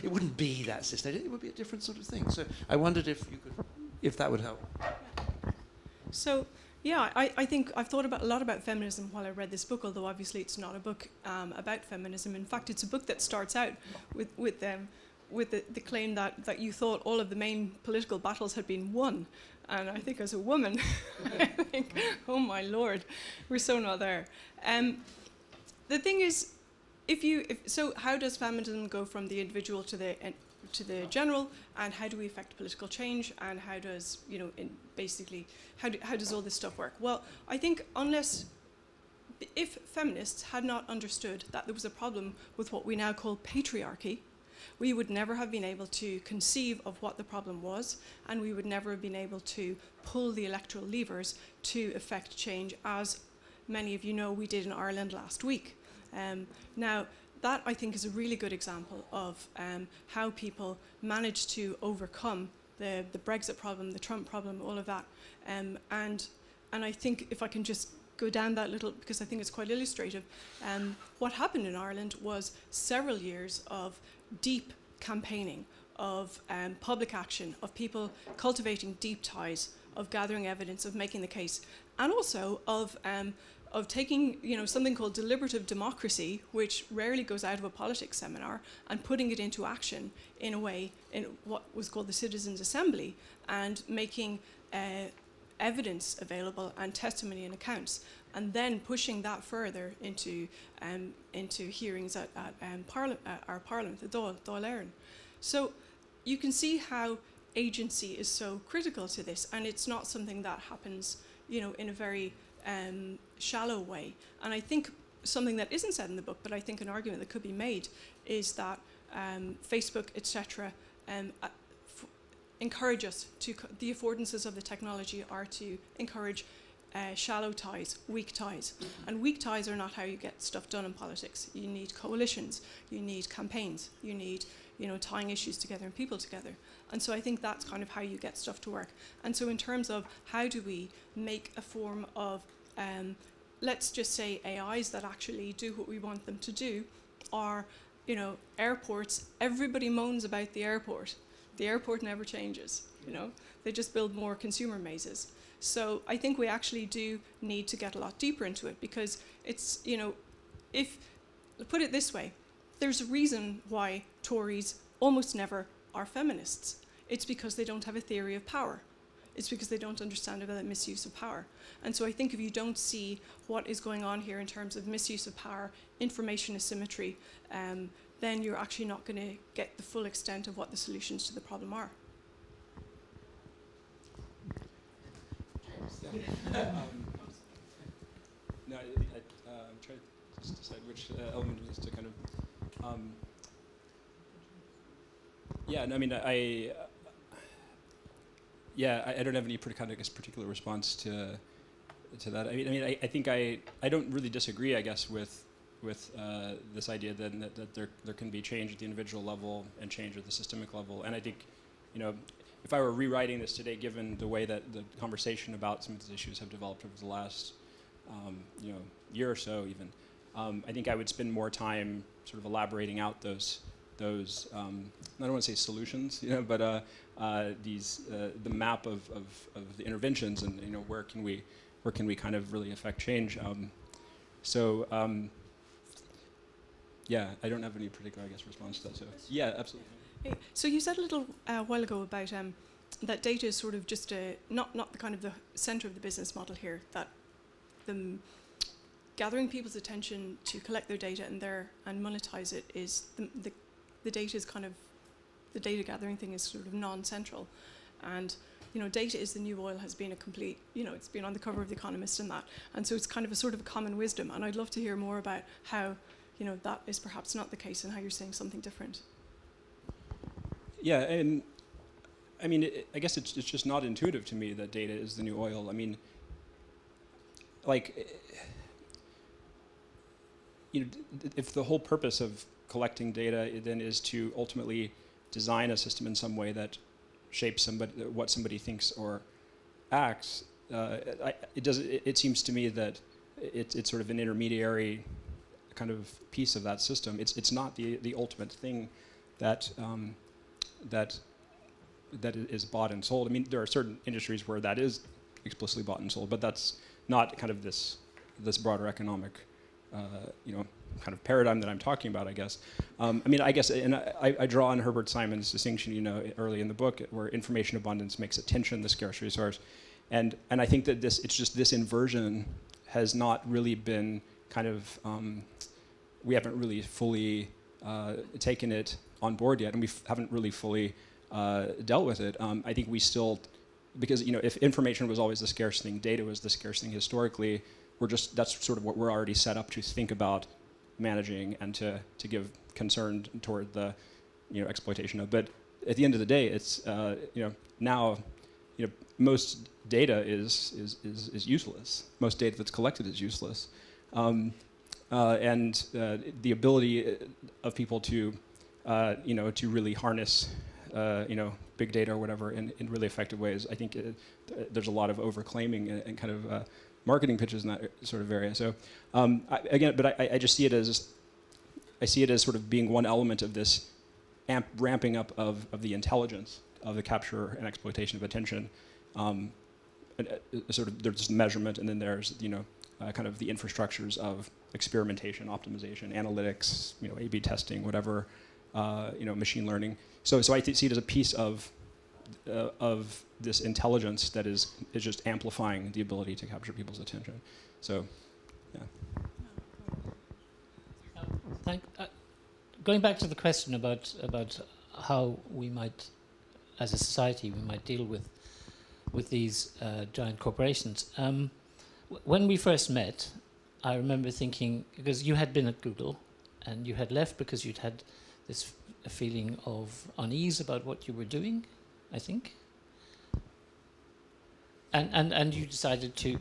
It wouldn't be that systemic. It would be a different sort of thing. So I wondered if that would help. So, yeah, I think I've thought a lot about feminism while I read this book, although obviously it's not a book about feminism. In fact, it's a book that starts out with the claim that you thought all of the main political battles had been won. And I think as a woman, I think, oh my Lord, we're so not there. The thing is, so how does feminism go from the individual to the general, and how do we affect political change, and how does, how does all this stuff work? Well, I think if feminists had not understood that there was a problem with what we now call patriarchy, we would never have been able to conceive of what the problem was, and we would never have been able to pull the electoral levers to effect change, as many of you know we did in Ireland last week. Now, that I think is a really good example of how people managed to overcome the Brexit problem, the Trump problem, all of that. And I think if I can just go down that little, because I think it's quite illustrative, what happened in Ireland was several years of deep campaigning, of public action, of people cultivating deep ties, of gathering evidence, of making the case, and also of taking, you know, something called deliberative democracy, which rarely goes out of a politics seminar, and putting it into action in a way, in what was called the Citizens' Assembly, and making evidence available and testimony and accounts, and then pushing that further into hearings at our Parliament, the Dáil Éireann. So you can see how agency is so critical to this, and it's not something that happens, you know, in a very shallow way. And I think something that isn't said in the book, but I think an argument that could be made, is that Facebook, etc., encourage us to, the affordances of the technology are to encourage shallow ties, weak ties. And weak ties are not how you get stuff done in politics. You need coalitions, you need campaigns, you need, you know, tying issues together and people together. And so I think that's kind of how you get stuff to work. And so in terms of how do we make a form of, let's just say AIs that actually do what we want them to do, are, you know, airports, everybody moans about the airport. The airport never changes, you know. They just build more consumer mazes. So I think we actually do need to get a lot deeper into it, because it's, you know, if, put it this way, there's a reason why Tories almost never are feminists. It's because they don't have a theory of power. It's because they don't understand about the misuse of power. And so I think if you don't see what is going on here in terms of misuse of power, information asymmetry, then you're actually not going to get the full extent of what the solutions to the problem are. No, I'm trying to just decide which element of this to kind of. Yeah, no, I mean, I don't have any kind of particular response to that. I mean, I think I don't really disagree, I guess, with this idea that there can be change at the individual level and change at the systemic level. And I think, you know, if I were rewriting this today, given the way that the conversation about some of these issues have developed over the last, you know, year or so, even, I think I would spend more time sort of elaborating out those I don't want to say solutions, you know, but the map of the interventions, and, you know, where can we kind of really affect change. Yeah, I don't have any particular, I guess, response to that. So yeah, absolutely. Hey, so you said a little while ago about that data is sort of just not the kind of the center of the business model here, that gathering people's attention to collect their data and monetize it is the data is kind of, the data gathering thing is sort of non-central. And, you know, data is the new oil has been a complete, you know, it's been on the cover of The Economist and that. And so it's kind of a sort of a common wisdom. And I'd love to hear more about how, you know, that is perhaps not the case and how you're saying something different. Yeah, and I mean, I guess it's just not intuitive to me that data is the new oil. I mean, like, you know, if the whole purpose of collecting data then is to ultimately design a system in some way that shapes what somebody thinks or acts, it seems to me that it's sort of an intermediary kind of piece of that system. It's not the ultimate thing that is bought and sold. I mean, there are certain industries where that is explicitly bought and sold, but that's not kind of this broader economic, you know, kind of paradigm that I'm talking about, I guess. I mean, I guess, and I draw on Herbert Simon's distinction, you know, early in the book, where information abundance makes attention the scarce resource, and I think that it's just this inversion has not really been kind of, we haven't really fully taken it on board yet, and we haven't really fully dealt with it. I think we still, because, you know, if information was always the scarce thing, data was the scarce thing historically, that's sort of what we're already set up to think about managing and to give concern toward the, you know, exploitation of. But at the end of the day, it's, you know, now, you know, most data is useless. Most data that's collected is useless. And the ability of people to, you know, to really harness, you know, big data or whatever in really effective ways, I think there's a lot of overclaiming and kind of marketing pitches in that sort of area. So I just see it as, sort of being one element of this ramping up of the intelligence of the capture and exploitation of attention. there's measurement, and then there's kind of the infrastructures of experimentation, optimization, analytics, A/B testing, whatever, machine learning. So I see it as a piece of this intelligence that is just amplifying the ability to capture people's attention. So, yeah. Going back to the question about how we might, as a society, we might deal with these giant corporations. When we first met, I remember thinking, because you had been at Google, and you had left because you'd had this feeling of unease about what you were doing, I think, and you decided to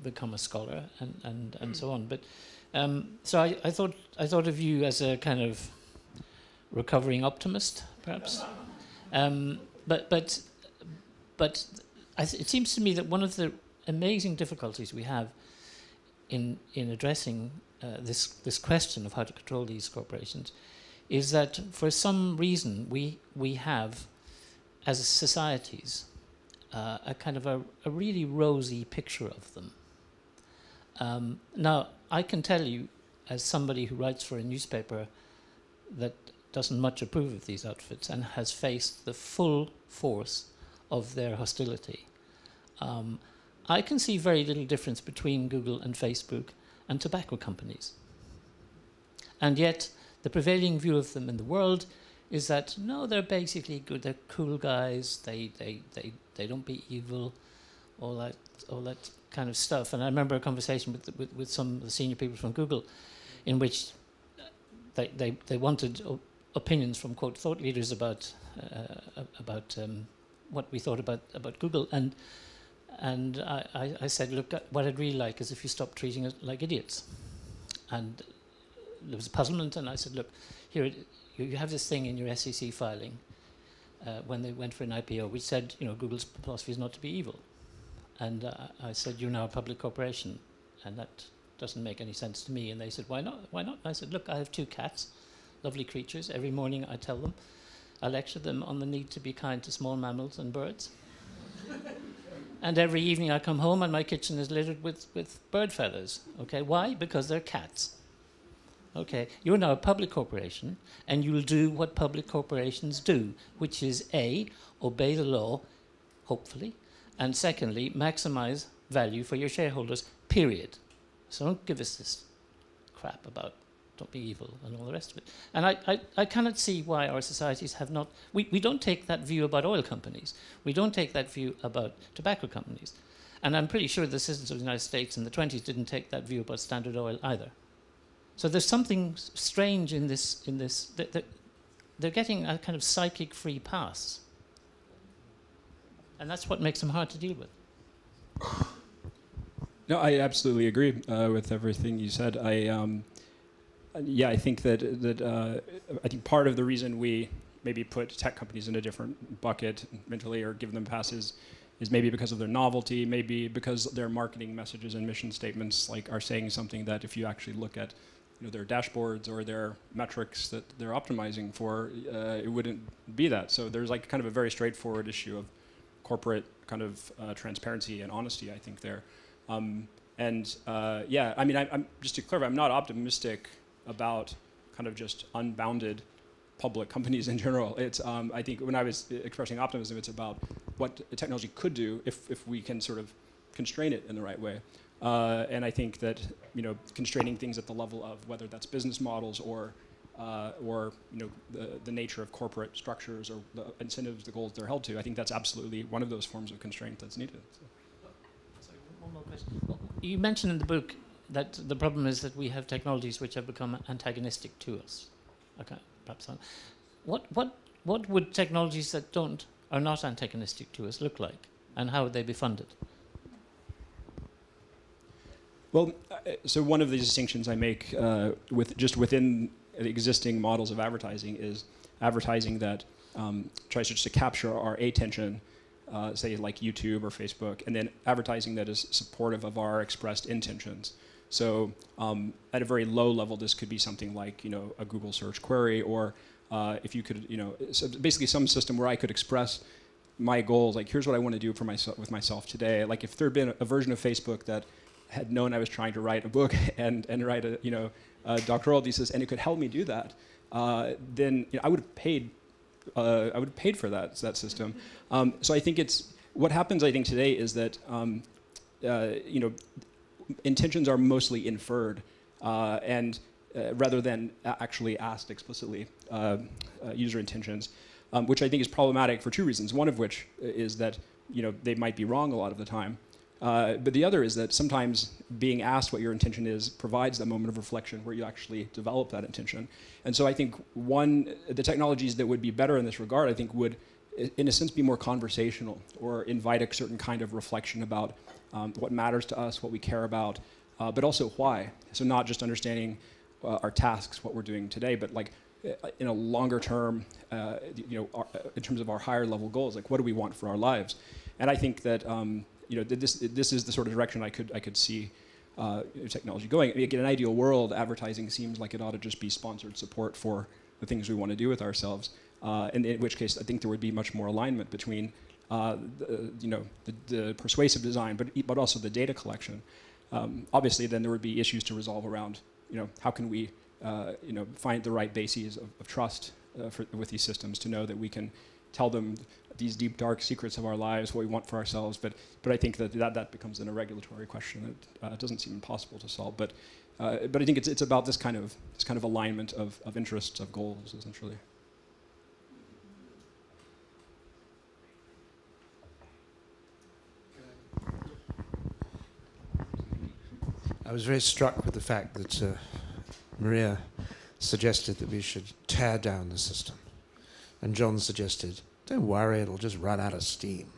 become a scholar and so on. But so I thought of you as a kind of recovering optimist, perhaps. But it seems to me that one of the amazing difficulties we have in addressing this question of how to control these corporations is that for some reason we have, as societies, a kind of a really rosy picture of them. Now, I can tell you, as somebody who writes for a newspaper that doesn't much approve of these outfits and has faced the full force of their hostility, I can see very little difference between Google and Facebook and tobacco companies. And yet, the prevailing view of them in the world is that, no, they're basically good, they're cool guys, they don't be evil, all that kind of stuff. And I remember a conversation with some of the senior people from Google in which they wanted opinions from, quote, thought leaders about what we thought about Google. And I said, look, what I'd really like is if you stop treating us like idiots. And there was a puzzlement, and I said, look, here, you have this thing in your SEC filing when they went for an IPO, which said, Google's philosophy is not to be evil. And I said, you're now a public corporation, and that doesn't make any sense to me. And they said, why not? Why not? I said, look, I have 2 cats, lovely creatures. Every morning I tell them, I lecture them on the need to be kind to small mammals and birds. And every evening I come home and my kitchen is littered with bird feathers. Okay, why? Because they're cats. Okay, you're now a public corporation, and you'll do what public corporations do, which is A, obey the law, hopefully, and secondly, maximize value for your shareholders, period. So don't give us this crap about don't be evil and all the rest of it. And I cannot see why our societies have not... We don't take that view about oil companies. We don't take that view about tobacco companies. And I'm pretty sure the citizens of the United States in the 1920s didn't take that view about Standard Oil either. So there's something strange in this they're getting a kind of psychic free pass. And that's what makes them hard to deal with. No, I absolutely agree with everything you said. I think that I think part of the reason we maybe put tech companies in a different bucket mentally or give them passes is maybe because of their novelty, maybe because their marketing messages and mission statements are saying something that if you actually look at their dashboards or their metrics that they're optimizing for, it wouldn't be that. So there's kind of a very straightforward issue of corporate kind of transparency and honesty, I think, there. I'm just to clarify, I'm not optimistic about kind of just unbounded public companies in general. It's I think when I was expressing optimism, it's about what technology could do if we can sort of constrain it in the right way. And I think that constraining things at the level of whether that's business models or the nature of corporate structures or the incentives, the goals they're held to, I think that's absolutely one of those forms of constraint that's needed. So. Sorry, one more question. Well, you mentioned in the book that the problem is that we have technologies which have become antagonistic to us. Okay, perhaps not. What would technologies that are not antagonistic to us look like, and how would they be funded? Well, so one of the distinctions I make within the existing models of advertising is advertising that tries just to capture our attention, say like YouTube or Facebook, and then advertising that is supportive of our expressed intentions. So at a very low level, this could be something like a Google search query, or if you could, so basically some system where I could express my goals, like here's what I want to do for myself with myself today. Like if there had been a version of Facebook that had known I was trying to write a book and write a doctoral thesis, and it could help me do that, then I would have paid. I would have paid for that system. So I think what happens. I think today is that intentions are mostly inferred, and rather than actually asked explicitly, user intentions, which I think is problematic for two reasons. One of which is that they might be wrong a lot of the time, but the other is that sometimes being asked what your intention is provides that moment of reflection where you actually develop that intention. And so I think the technologies that would be better in this regard, I think would, in a sense, be more conversational or invite a certain kind of reflection about what matters to us, what we care about, but also why. So not just understanding our tasks, what we're doing today, but like in a longer term, in terms of our higher level goals, like what do we want for our lives? And I think that this is the sort of direction I could see technology going. In an ideal world, advertising seems like it ought to just be sponsored support for the things we want to do with ourselves. And in which case, I think there would be much more alignment between the persuasive design, but also the data collection. Obviously, then there would be issues to resolve around, how can we, find the right bases of trust with these systems to know that we can tell them these deep, dark secrets of our lives, what we want for ourselves. But I think that becomes then a regulatory question that doesn't seem impossible to solve. But I think it's about this kind of alignment of interests, of goals, essentially. I was very struck with the fact that Maria suggested that we should tear down the system. And John suggested, don't worry, it'll just run out of steam.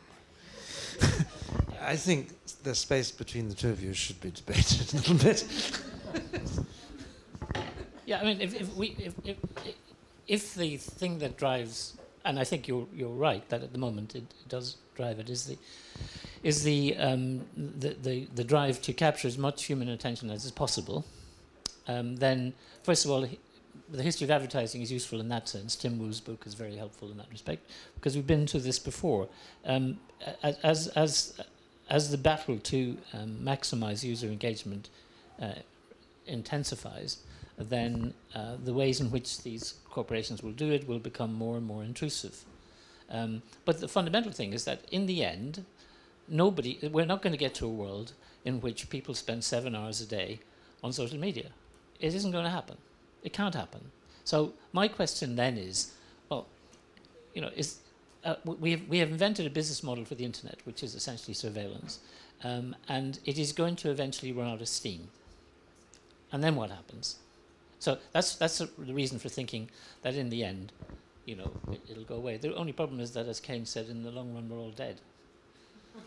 I think the space between the two of you should be debated a little bit. Yeah, I mean, if the thing that drives, and I think you're right that at the moment it does drive it, is the drive to capture as much human attention as is possible, then first of all, the history of advertising is useful in that sense. Tim Wu's book is very helpful in that respect because we've been to this before. As the battle to maximize user engagement intensifies, then the ways in which these corporations will do it will become more and more intrusive. But the fundamental thing is that in the end, we're not going to get to a world in which people spend 7 hours a day on social media. It isn't going to happen. It can't happen. So my question then is, well, we have invented a business model for the internet, which is essentially surveillance, and it is going to eventually run out of steam. And then what happens? So that's the reason for thinking that in the end, it'll go away. The only problem is that, as Keynes said, in the long run we're all dead.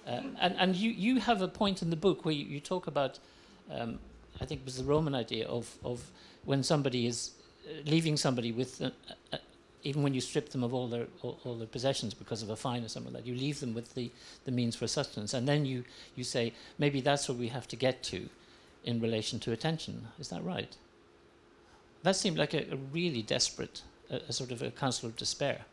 And you have a point in the book where you talk about, I think it was the Roman idea of when somebody is leaving somebody with, even when you strip them of all their possessions because of a fine or something like that, you leave them with the means for sustenance. And then you say, maybe that's what we have to get to in relation to attention. Is that right? That seemed like a really desperate, a sort of a counsel of despair.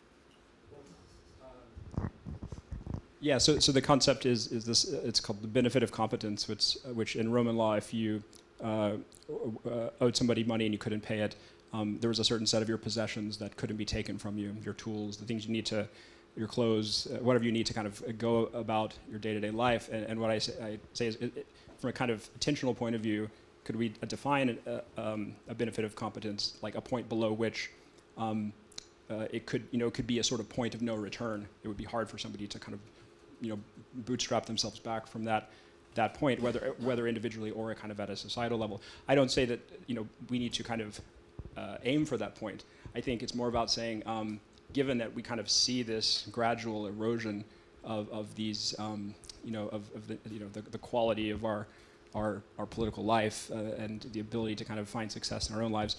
Yeah, so the concept is this, it's called the benefit of competence, which in Roman law, if you owed somebody money and you couldn't pay it, there was a certain set of your possessions that couldn't be taken from you, your tools, the things you need to, your clothes, whatever you need to kind of go about your day-to-day life. And what I say is, from a kind of attentional point of view, could we define a benefit of competence, like a point below which it could be a sort of point of no return? It would be hard for somebody to kind of bootstrap themselves back from that point, whether individually or kind of at a societal level. I don't say that we need to kind of aim for that point. I think it's more about saying, given that we kind of see this gradual erosion of these, the quality of our political life and the ability to kind of find success in our own lives,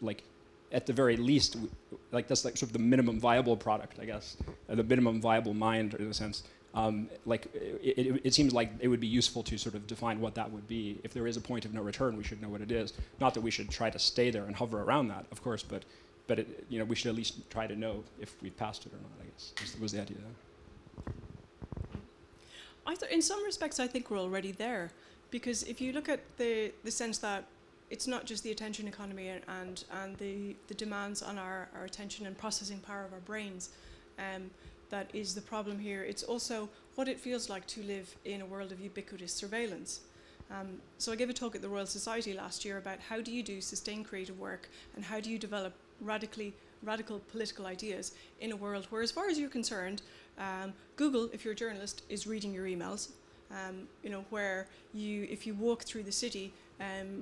like at the very least, that's like sort of the minimum viable product, I guess, the minimum viable mind in a sense. It seems like it would be useful to sort of define what that would be. If there is a point of no return, we should know what it is. Not that we should try to stay there and hover around that, of course, but but we should at least try to know if we've passed it or not, I guess, was the idea. In some respects, I think we're already there, because if you look at the sense that it's not just the attention economy and the demands on our attention and processing power of our brains that is the problem here. It's also what it feels like to live in a world of ubiquitous surveillance. So I gave a talk at the Royal Society last year about how do you do sustained creative work and how do you develop radical political ideas in a world where, as far as you're concerned, Google, if you're a journalist, is reading your emails. Where if you walk through the city,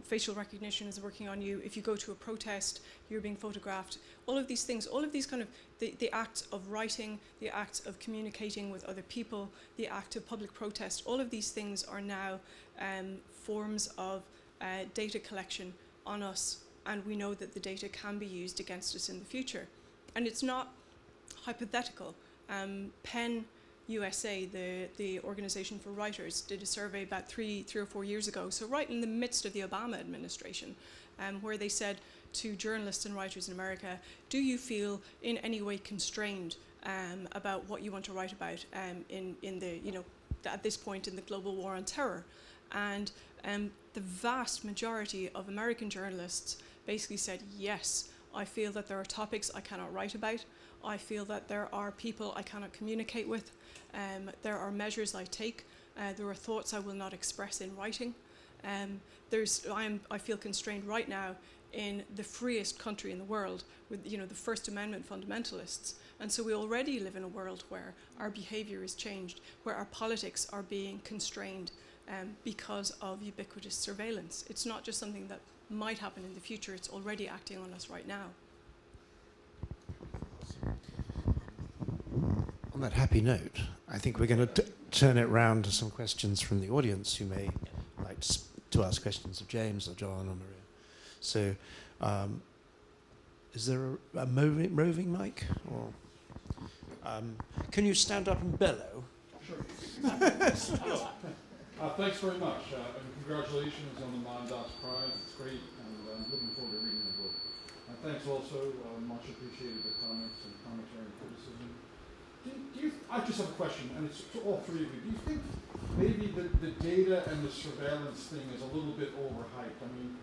facial recognition is working on you. If you go to a protest, you're being photographed. All of these things, all of these kind of, the act of writing, the act of communicating with other people, the act of public protest, all of these things are now forms of data collection on us, and we know that the data can be used against us in the future. And it's not hypothetical. Penn USA, the organization for writers, did a survey about three or 4 years ago, so right in the midst of the Obama administration, where they said to journalists and writers in America, do you feel in any way constrained about what you want to write about at this point in the global war on terror? And the vast majority of American journalists basically said, yes, I feel that there are topics I cannot write about. I feel that there are people I cannot communicate with. There are measures I take. There are thoughts I will not express in writing. I feel constrained right now in the freest country in the world with the First Amendment fundamentalists. And so we already live in a world where our behavior is changed, where our politics are being constrained because of ubiquitous surveillance. It's not just something that might happen in the future, it's already acting on us right now. On that happy note, I think we're going to turn it round to some questions from the audience who may like to ask questions of James or John or Maria. So, is there a roving mic? Or can you stand up and bellow? Sure. Thanks very much, and congratulations on the Mandat Prize. It's great, and I'm looking forward to reading the book. And thanks also, much appreciated the comments and commentary and criticism. I just have a question, and it's to all three of you. Do you think maybe the data and the surveillance thing is a little bit overhyped? I mean,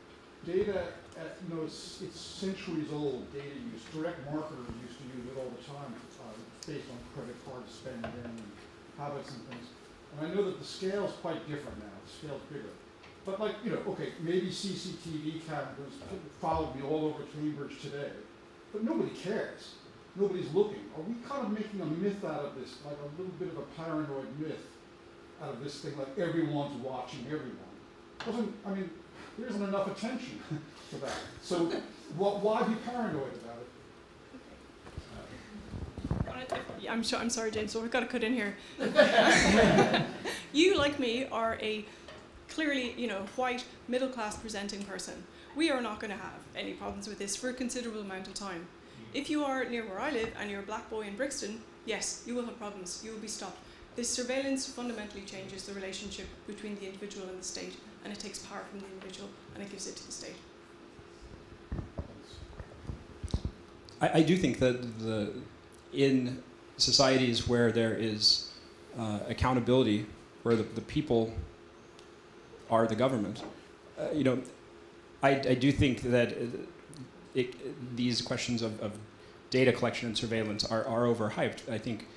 data, it's centuries old data use. Direct marketers used to use it all the time based on credit card spending and habits and things. And I know that the scale's quite different now. The scale's bigger. But okay, maybe CCTV cameras followed me all over Cambridge today, but nobody cares. Nobody's looking. Are we kind of making a myth out of this, like a little bit of a paranoid myth out of this thing, like everyone's watching everyone? There isn't enough attention to that. So why be paranoid about it? I'm sorry, James, so we've got to cut in here. You, like me, are a clearly, white, middle-class presenting person. We are not going to have any problems with this for a considerable amount of time. If you are near where I live and you're a black boy in Brixton, yes, you will have problems. You will be stopped. This surveillance fundamentally changes the relationship between the individual and the state, and it takes power from the individual and it gives it to the state. I do think that in societies where there is accountability, where the people are the government, I do think that these questions of data collection and surveillance are overhyped. I think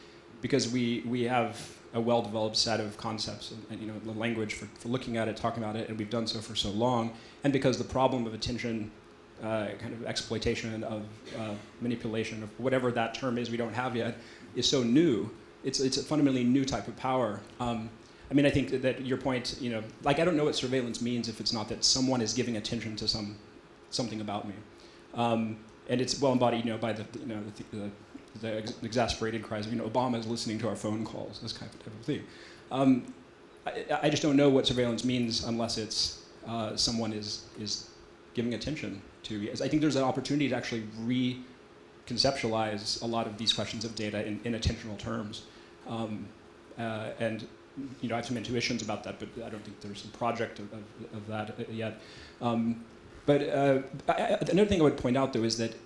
because we have a well-developed set of concepts and the language for looking at it, talking about it, and we've done so for so long, and because the problem of attention, kind of exploitation, of manipulation, of whatever that term is we don't have yet, is so new. It's a fundamentally new type of power. I think that your point, I don't know what surveillance means if it's not that someone is giving attention to something about me. And it's well embodied, by the exasperated cries of, Obama is listening to our phone calls, this kind of thing. I just don't know what surveillance means unless it's someone is giving attention to. I think there's an opportunity to actually reconceptualize a lot of these questions of data in attentional terms. And I have some intuitions about that, but I don't think there's a project of that yet. But another thing I would point out, though, is that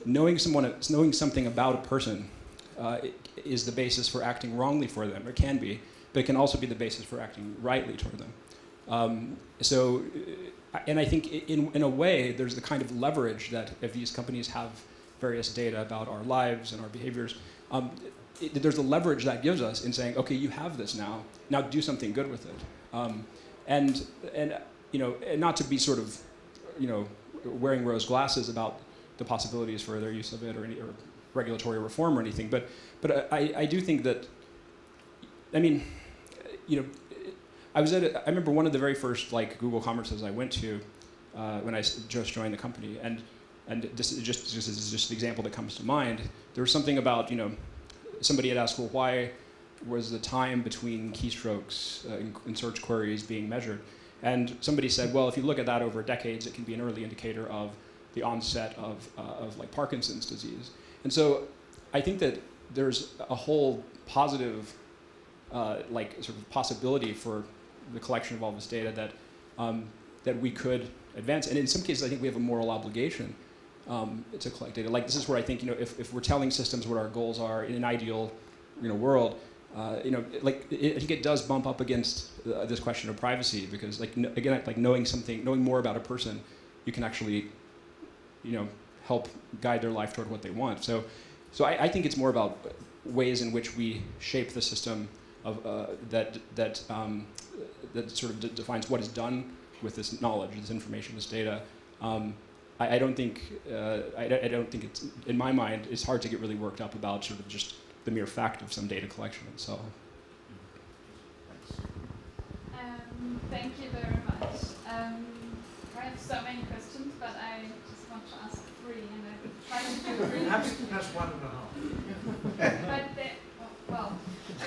knowing something about a person is the basis for acting wrongly for them, or can be, but it can also be the basis for acting rightly toward them. And I think in a way, there's the kind of leverage that if these companies have various data about our lives and our behaviors, there's the leverage that gives us in saying, okay, you have this now do something good with it. And not to be sort of, wearing rose glasses about the possibilities for their use of it or regulatory reform or anything, but I do think that, I remember one of the very first Google conferences I went to when I just joined the company, and this is just an example that comes to mind. There was something about, somebody had asked, well, why was the time between keystrokes in search queries being measured? And somebody said, well, if you look at that over decades, it can be an early indicator of the onset of Parkinson's disease. And so I think that there's a whole positive sort of possibility for the collection of all this data that we could advance. And in some cases, I think we have a moral obligation to collect data. This is where I think, if we're telling systems what our goals are in an ideal, world, I think it does bump up against this question of privacy, because, knowing more about a person, you can actually, help guide their life toward what they want. So I think it's more about ways in which we shape the system of that sort of defines what is done with this knowledge, this information, this data. I don't think it's, in my mind, it's hard to get really worked up about sort of just the mere fact of some data collection itself. Thank you very much. I have so many questions, but I just want to ask 3, and I will try to do 3. That's 1.5. But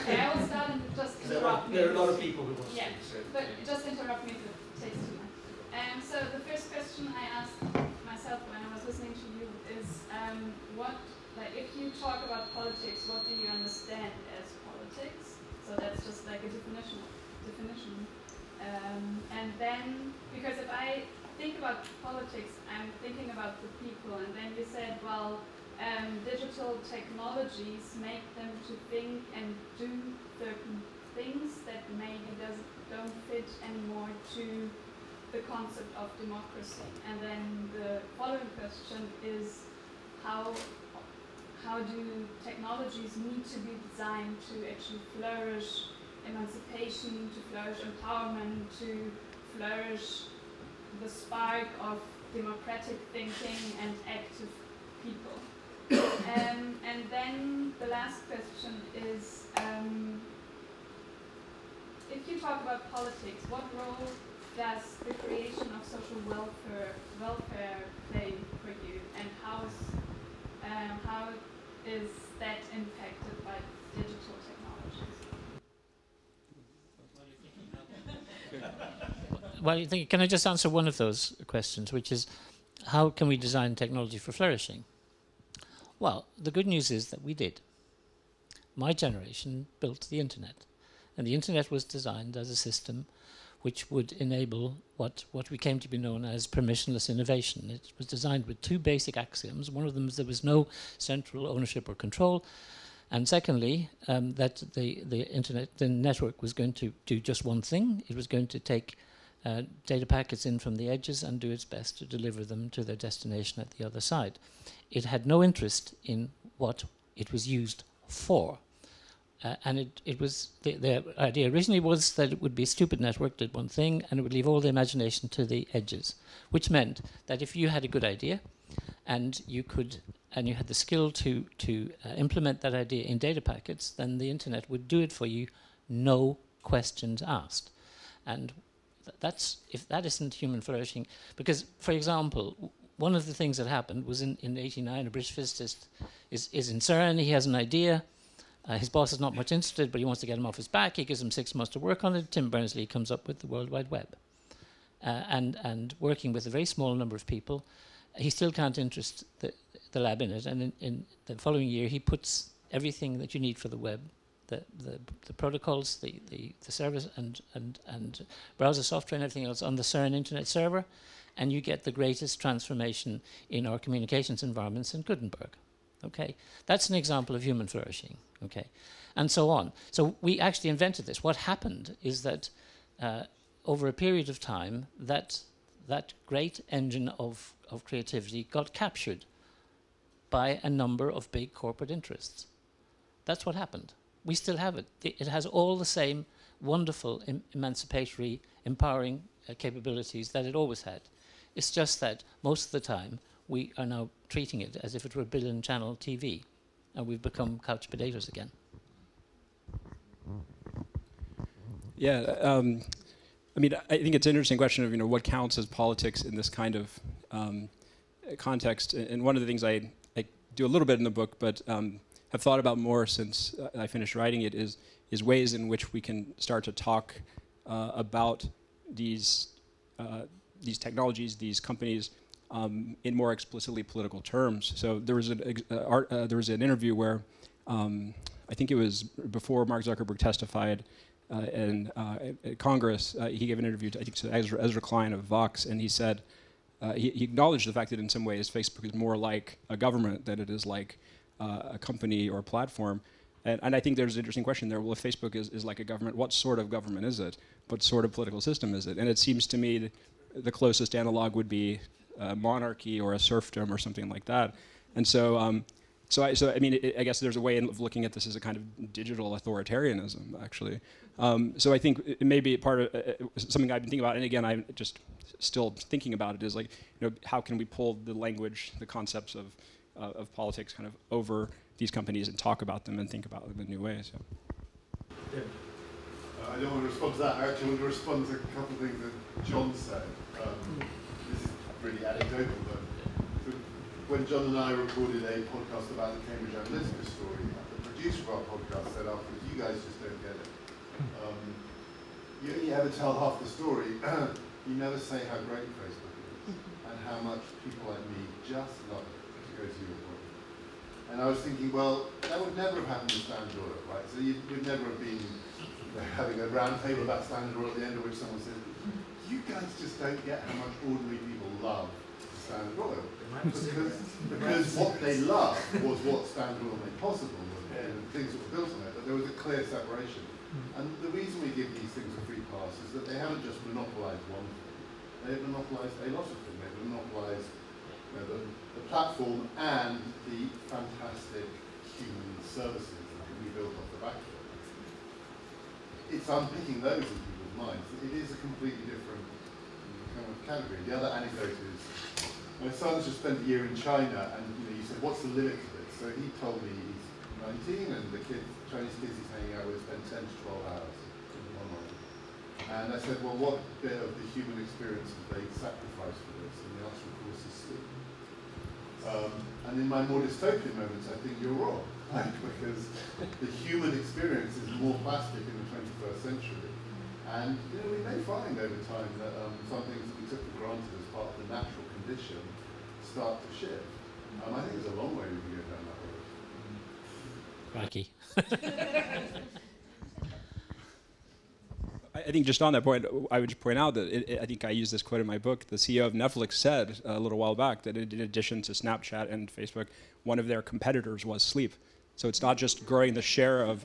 okay, I will start and just interrupt me. There are a lot of people who want to speak. So. But just interrupt me if it takes too long. So the first question I asked myself when I was listening to you is, if you talk about politics, what do you understand as politics? So that's just like a definition. And then, because if I think about politics, I'm thinking about the people. And then you said, well, digital technologies make them to think and do certain things that maybe don't fit anymore to the concept of democracy. And then the following question is, how do technologies need to be designed to actually flourish emancipation, to flourish empowerment, to flourish the spark of democratic thinking and active people? And then the last question is, if you talk about politics, what role does the creation of social welfare play for you, and how is that impacted by digital technologies? Well, can I just answer one of those questions, which is, how can we design technology for flourishing? Well, the good news is that we did. My generation built the internet, and the internet was designed as a system which would enable what we came to be known as permissionless innovation. It was designed with 2 basic axioms. One of them is there was no central ownership or control, and secondly, that the network was going to do just one thing. It was going to take data packets in from the edges and do its best to deliver them to their destination at the other side. It had no interest in what it was used for. And it was, the idea originally was that it would be a stupid network, did one thing, and it would leave all the imagination to the edges, which meant that if you had a good idea and you had the skill to implement that idea in data packets, then the internet would do it for you, no questions asked. And if that isn't human flourishing, because, for example, one of the things that happened was in 89, a British physicist is in CERN, he has an idea. His boss is not much interested, but he wants to get him off his back. He gives him 6 months to work on it. Tim Berners-Lee comes up with the World Wide Web. And working with a very small number of people, he still can't interest the lab in it. And in the following year, he puts everything that you need for the web, the protocols, the service, and browser software and everything else on the CERN internet server. and you get the greatest transformation in our communications environments in Gutenberg. Okay, that's an example of human flourishing. Okay, and so on. So we actually invented this. What happened is that over a period of time, that great engine of creativity got captured by a number of big corporate interests. That's what happened. We still have it. It has all the same wonderful, emancipatory, empowering capabilities that it always had. It's just that most of the time we are now treating it as if it were billion-channel TV, and we've become couch potatoes again. Yeah, I mean, I think it's an interesting question of, what counts as politics in this kind of context. And one of the things I do a little bit in the book, but have thought about more since I finished writing it, is ways in which we can start to talk about these technologies, these companies, in more explicitly political terms. So there was an interview where I think it was before Mark Zuckerberg testified in Congress. He gave an interview to Ezra Klein of Vox, and he said he acknowledged the fact that in some ways Facebook is more like a government than it is like a company or a platform. And I think there's an interesting question there. Well, if Facebook is like a government, what sort of government is it? What sort of political system is it? And it seems to me that the closest analog would be a monarchy or a serfdom or something like that. And so, I mean, I guess there's a way of looking at this as a kind of digital authoritarianism, actually. So I think it may be part of something I've been thinking about, and again, I'm just still thinking about it, is like, how can we pull the language, the concepts of politics kind of over these companies and talk about them and think about them in new ways. So. Yeah. I don't want to respond to that. I actually want to respond to a couple of things that John said. This is really anecdotal, but when John and I recorded a podcast about the Cambridge Analytica story, the producer of our podcast said afterwards, you guys just don't get it. You only ever tell half the story. You never say how great Facebook is and how much people like me just love it, to go to your point. And I was thinking, well, that would never have happened with Standard Oil, right? So you'd never have been having a round table about Standard Oil at the end of which someone said, you guys just don't get how much ordinary people love Standard Oil. Because what they loved was what Standard Oil made possible, and things that were built on it, but there was a clear separation. And the reason we give these things a free pass is that they haven't just monopolized one thing, they've monopolized a lot of things. They've monopolized the platform and the fantastic human services that can be built off the back of it. It's unpicking those in people's minds. It is a completely different kind of category. The other anecdote is, my son's just spent a year in China, and you said, what's the limit to this? So he told me he's 19, and the Chinese kids he's hanging out with spend 10 to 12 hours online. And I said, well, what bit of the human experience have they sacrificed for this? And the answer, of course, is sleep. And in my more dystopian moments, I think you're wrong, right? Because the human experience is more plastic in the 21st century. And we may find over time that some things that we took for granted as part of the natural condition start to shift. I think there's a long way we can go down that road. Crikey. I think just on that point, I would point out that I think I used this quote in my book. The CEO of Netflix said a little while back that in addition to Snapchat and Facebook, one of their competitors was sleep. So it's not just growing the share of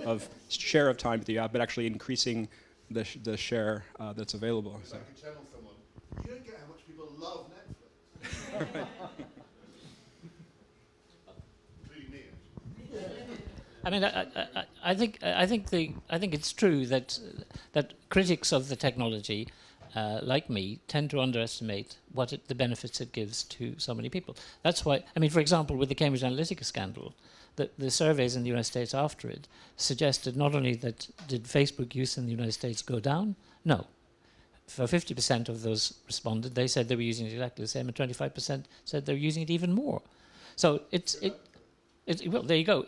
time that you have, but actually increasing the share that's available. So I can channel someone. You don't get how much people love Netflix. Including me. I mean, I think it's true that critics of the technology, like me, tend to underestimate the benefits it gives to so many people. That's why, I mean, for example, with the Cambridge Analytica scandal, the surveys in the United States after it suggested not only that did Facebook use in the United States go down, no. For 50% of those responded, they said they were using it exactly the same, and 25% said they were using it even more. So well, there you go.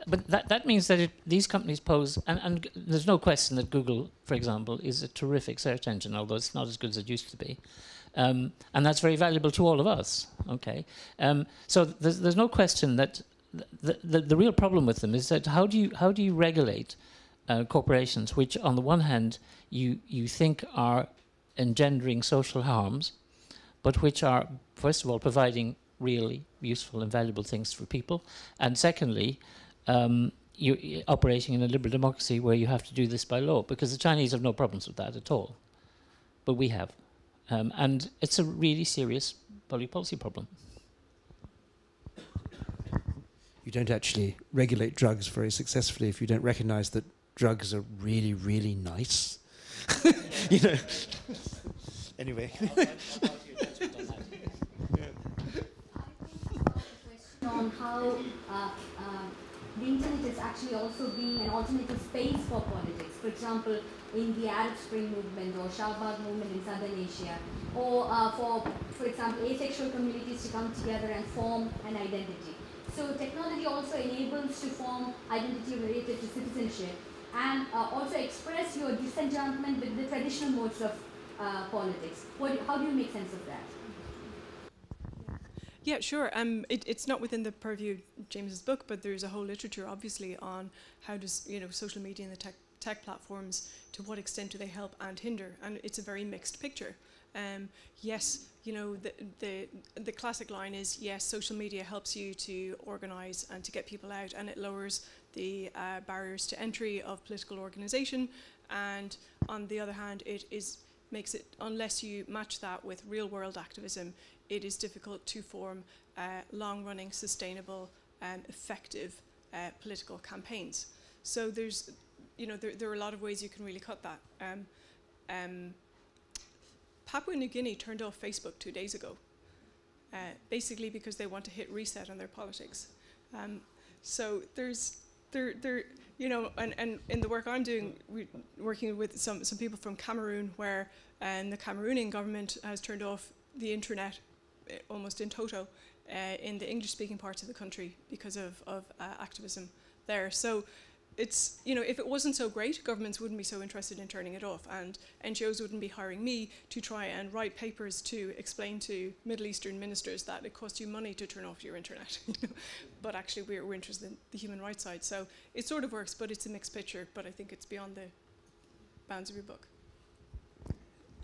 But that means that these companies pose, and there's no question that Google, for example, is a terrific search engine, although it's not as good as it used to be, and that's very valuable to all of us. Okay, so there's no question that the real problem with them is that how do you regulate corporations which, on the one hand, you think are engendering social harms, but which are, first of all, providing really useful and valuable things for people, and secondly, you're operating in a liberal democracy where you have to do this by law, because the Chinese have no problems with that at all, but we have. And it's a really serious public policy problem. You don't actually regulate drugs very successfully if you don't recognize that drugs are really, really nice. You know. Anyway. On how the internet is actually also being an alternative space for politics. For example, in the Arab Spring movement or Shahbaz movement in Southern Asia, or for example, asexual communities to come together and form an identity. So technology also enables to form identity related to citizenship and also express your disenchantment with the traditional modes of politics. How do you make sense of that? Yeah, sure. It's not within the purview of James's book, but there's a whole literature, obviously, on how does social media and the tech platforms, to what extent do they help and hinder, and it's a very mixed picture. Yes, the classic line is, yes, social media helps you to organize and to get people out, and it lowers the barriers to entry of political organization, and on the other hand, makes it, unless you match that with real world activism, it is difficult to form long-running, sustainable, effective political campaigns. So there's, there are a lot of ways you can really cut that. Papua New Guinea turned off Facebook 2 days ago, basically because they want to hit reset on their politics. So there's, and in the work I'm doing, we're working with some people from Cameroon, where the Cameroonian government has turned off the internet almost in toto in the English-speaking parts of the country because of activism there. So it's, if it wasn't so great, governments wouldn't be so interested in turning it off, and NGOs wouldn't be hiring me to try and write papers to explain to Middle Eastern ministers that it costs you money to turn off your internet. But actually we're interested in the human rights side. So it sort of works, but it's a mixed picture, but I think it's beyond the bounds of your book.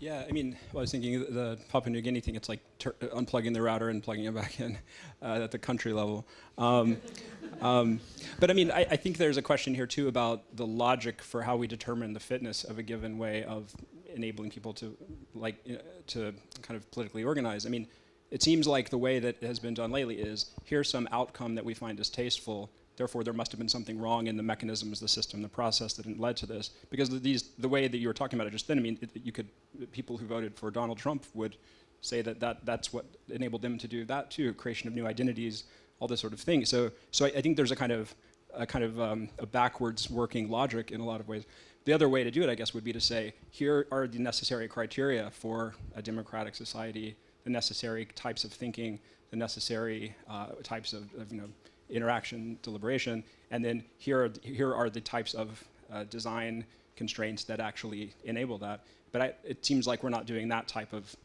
Yeah, I mean, I was thinking the Papua New Guinea thing, it's like unplugging the router and plugging it back in at the country level. But I mean, I think there's a question here too about the logic for how we determine the fitness of a given way of enabling people to, to kind of politically organize. I mean, it seems like the way that has been done lately is, here's some outcome that we find distasteful, therefore there must have been something wrong in the mechanisms, the system, the process that led to this. Because the way that you were talking about it just then, I mean, people who voted for Donald Trump would say that's what enabled them to do that too, creation of new identities, all this sort of thing. So I think there's a kind of a backwards working logic in a lot of ways. The other way to do it, I guess, would be to say, here are the necessary criteria for a democratic society, the necessary types of thinking, the necessary types of interaction, deliberation, and then here are the types of design constraints that actually enable that. But it seems like we're not doing that type of,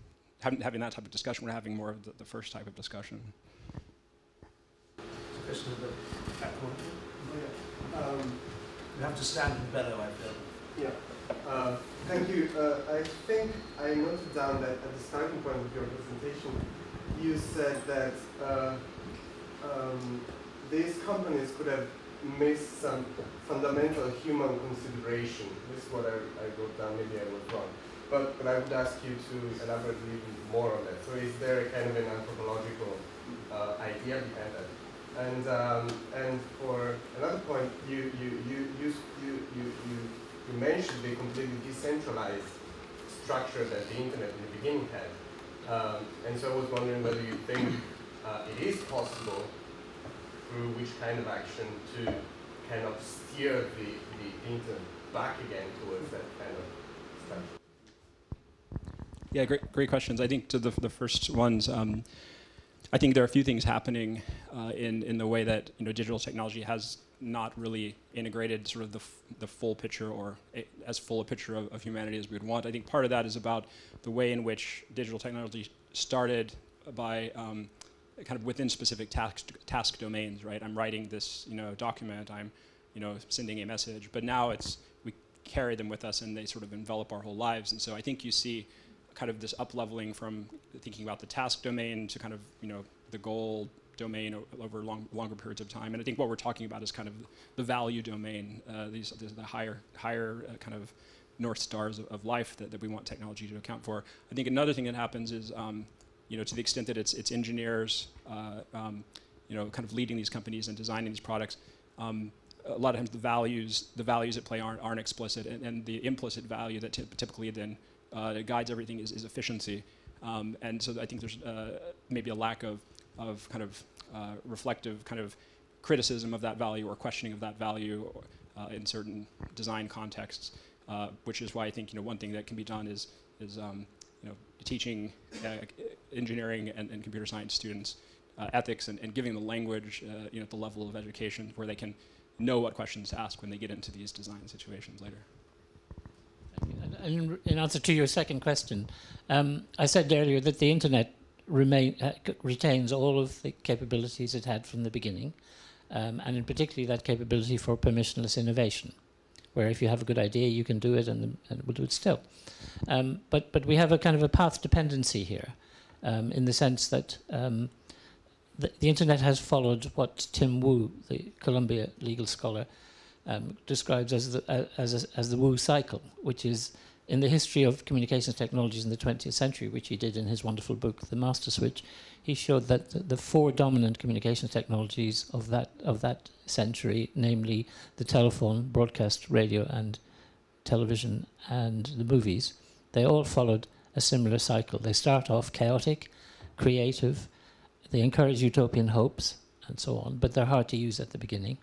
having that type of discussion. We're having more of the first type of discussion. Question of the back corner. You have to stand in bellow, I feel. Yeah. Thank you. I think I noted down that at the starting point of your presentation, you said that these companies could have missed some fundamental human consideration. This is what I wrote down. Maybe I was wrong. But I would ask you to elaborate a little more on that. So is there a kind of an anthropological idea behind that? And for another point, you mentioned the completely decentralized structure that the internet in the beginning had. And so I was wondering whether you think it is possible, through which kind of action, to kind of steer the internet back again towards that kind of structure. Yeah, great questions. I think to the first ones, I think there are a few things happening in the way that digital technology has not really integrated sort of the full picture, or as full a picture of humanity as we would want. I think part of that is about the way in which digital technology started by kind of within specific task domains, right? I'm writing this document, I'm sending a message, but now we carry them with us and they sort of envelop our whole lives. And so I think you see kind of this up-leveling from thinking about the task domain to kind of, the goal domain over longer periods of time. And I think what we're talking about is kind of the value domain, the higher kind of North Stars of life that we want technology to account for. I think another thing that happens is, to the extent that it's engineers, kind of leading these companies and designing these products, a lot of times the values at play aren't explicit, and the implicit value that typically then guides everything is efficiency. And so I think there's maybe a lack of kind of reflective kind of criticism of that value or questioning of that value in certain design contexts, which is why I think one thing that can be done is teaching engineering and computer science students ethics and giving them the language at the level of education where they can know what questions to ask when they get into these design situations later. And in answer to your second question, I said earlier that the internet retains all of the capabilities it had from the beginning, and in particularly that capability for permissionless innovation, where if you have a good idea, you can do it, and it will do it still. But we have a kind of a path dependency here, in the sense that the internet has followed what Tim Wu, the Columbia legal scholar, describes as the Wu cycle, which is in the history of communications technologies in the 20th century, which he did in his wonderful book, The Master Switch. He showed that the four dominant communications technologies of that century, namely the telephone, broadcast radio, and television, and the movies, they all followed a similar cycle. They start off chaotic, creative, they encourage utopian hopes, and so on, but they're hard to use at the beginning.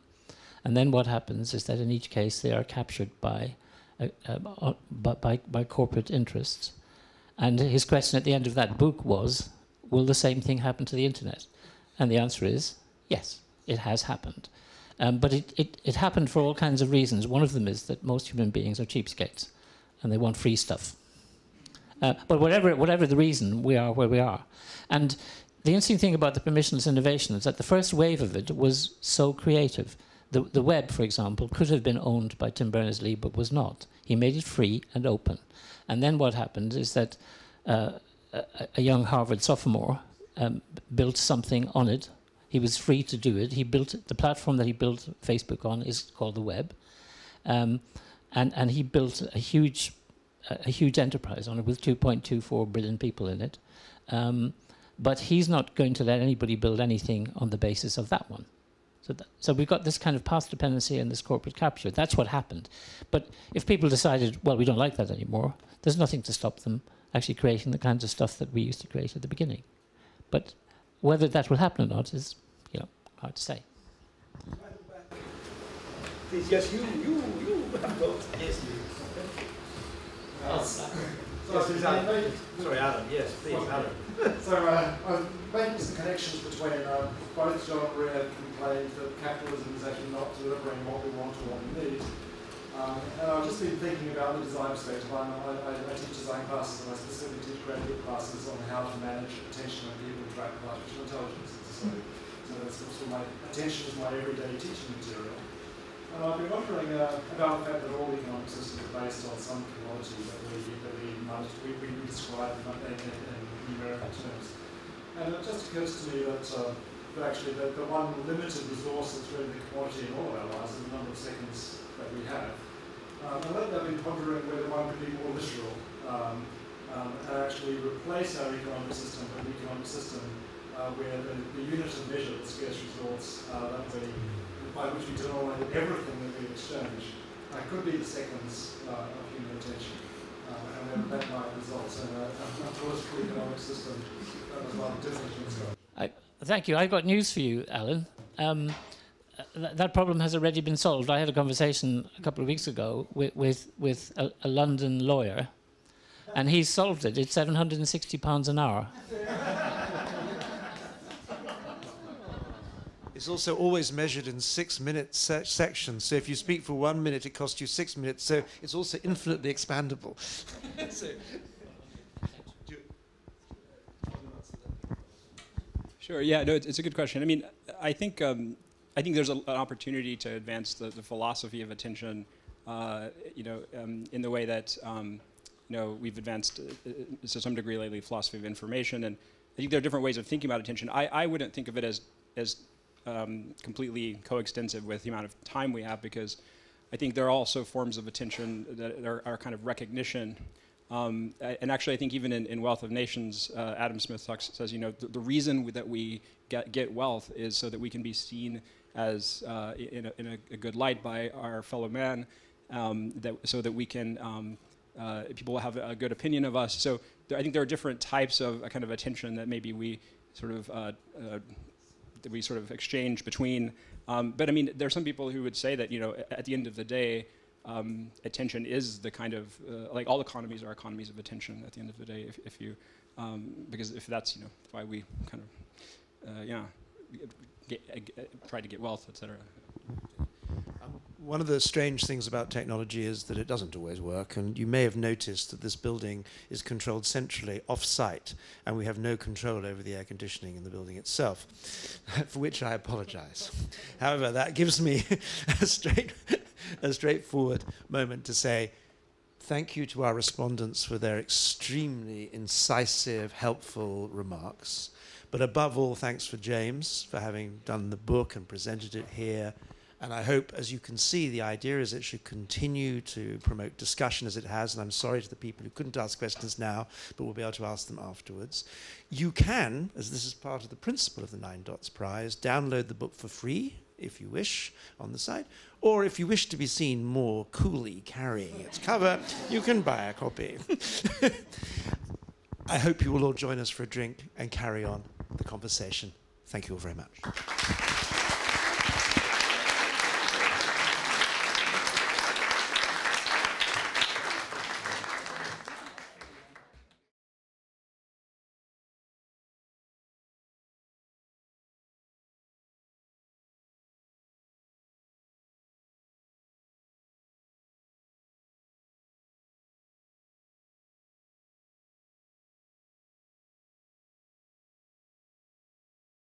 And then what happens is that in each case they are captured by corporate interests. And his question at the end of that book was, will the same thing happen to the internet? And the answer is, yes, it has happened. But it happened for all kinds of reasons. One of them is that most human beings are cheapskates, and they want free stuff. But whatever the reason, we are where we are. And the interesting thing about the permissionless innovation is that the first wave of it was so creative. The web, for example, could have been owned by Tim Berners-Lee, but was not. He made it free and open. And then what happened is that a young Harvard sophomore built something on it. He was free to do it. He built the platform that he built Facebook on is called the web, and he built a huge enterprise on it with 2.24 billion people in it. But he's not going to let anybody build anything on the basis of that one. So we've got this kind of path dependency and this corporate capture. That's what happened. But if people decided, well, we don't like that anymore, there's nothing to stop them actually creating the kinds of stuff that we used to create at the beginning. But whether that will happen or not is, hard to say. Please, yes, you. Yes, you. Sorry, Adam. Yes, please, Adam. So I'm making some connections between both John and Ria complained that capitalism is actually not delivering what we want or what we need. And I've just been thinking about the design perspective. I teach design classes, and I specifically teach graduate classes on how to manage attention when people interact with artificial intelligence. So that's sort of my attention is my everyday teaching material. And I've been wondering about the fact that all economic systems are based on some commodity that we describe in numerical terms. And it just occurs to me that actually the one limited resource that's really the commodity in all of our lives is the number of seconds that we have. And lately I've been pondering whether one could be more literal and actually replace our economic system with an economic system where the unit of measure, the scarce resource, by which we denominate everything that we exchange, could be the seconds of human attention. And that might result in a political economic system that was rather different in scope. Thank you. I've got news for you, Alan. That problem has already been solved. I had a conversation a couple of weeks ago with a London lawyer, and he's solved it. It's £760 an hour. It's also always measured in 6-minute sections. So if you speak for 1 minute, it costs you 6 minutes. So it's also infinitely expandable. Sure. Yeah. No, it's a good question. I mean, I think there's an opportunity to advance the philosophy of attention, in the way that we've advanced to some degree lately philosophy of information, and I think there are different ways of thinking about attention. I wouldn't think of it as completely coextensive with the amount of time we have, because I think there are also forms of attention that are kind of recognition. And actually, I think even in Wealth of Nations, Adam Smith says, the reason that we get wealth is so that we can be seen as in a good light by our fellow man, so that we can people have a good opinion of us. So I think there are different types of kind of attention that maybe we sort of exchange between. But I mean, there are some people who would say that at the end of the day, attention is the kind of like all economies are economies of attention at the end of the day. If you because if that's why we kind of try to get wealth, etc. One of the strange things about technology is that it doesn't always work, and you may have noticed that this building is controlled centrally off-site, and we have no control over the air conditioning in the building itself, for which I apologize. However, that gives me a straightforward moment to say thank you to our respondents for their extremely incisive, helpful remarks, but above all, thanks for James for having done the book and presented it here. And I hope, as you can see, the idea is it should continue to promote discussion as it has. And I'm sorry to the people who couldn't ask questions now, but we'll be able to ask them afterwards. You can, as this is part of the principle of the 9 Dots Prize, download the book for free, if you wish, on the site. Or if you wish to be seen more coolly carrying its cover, you can buy a copy. I hope you will all join us for a drink and carry on the conversation. Thank you all very much.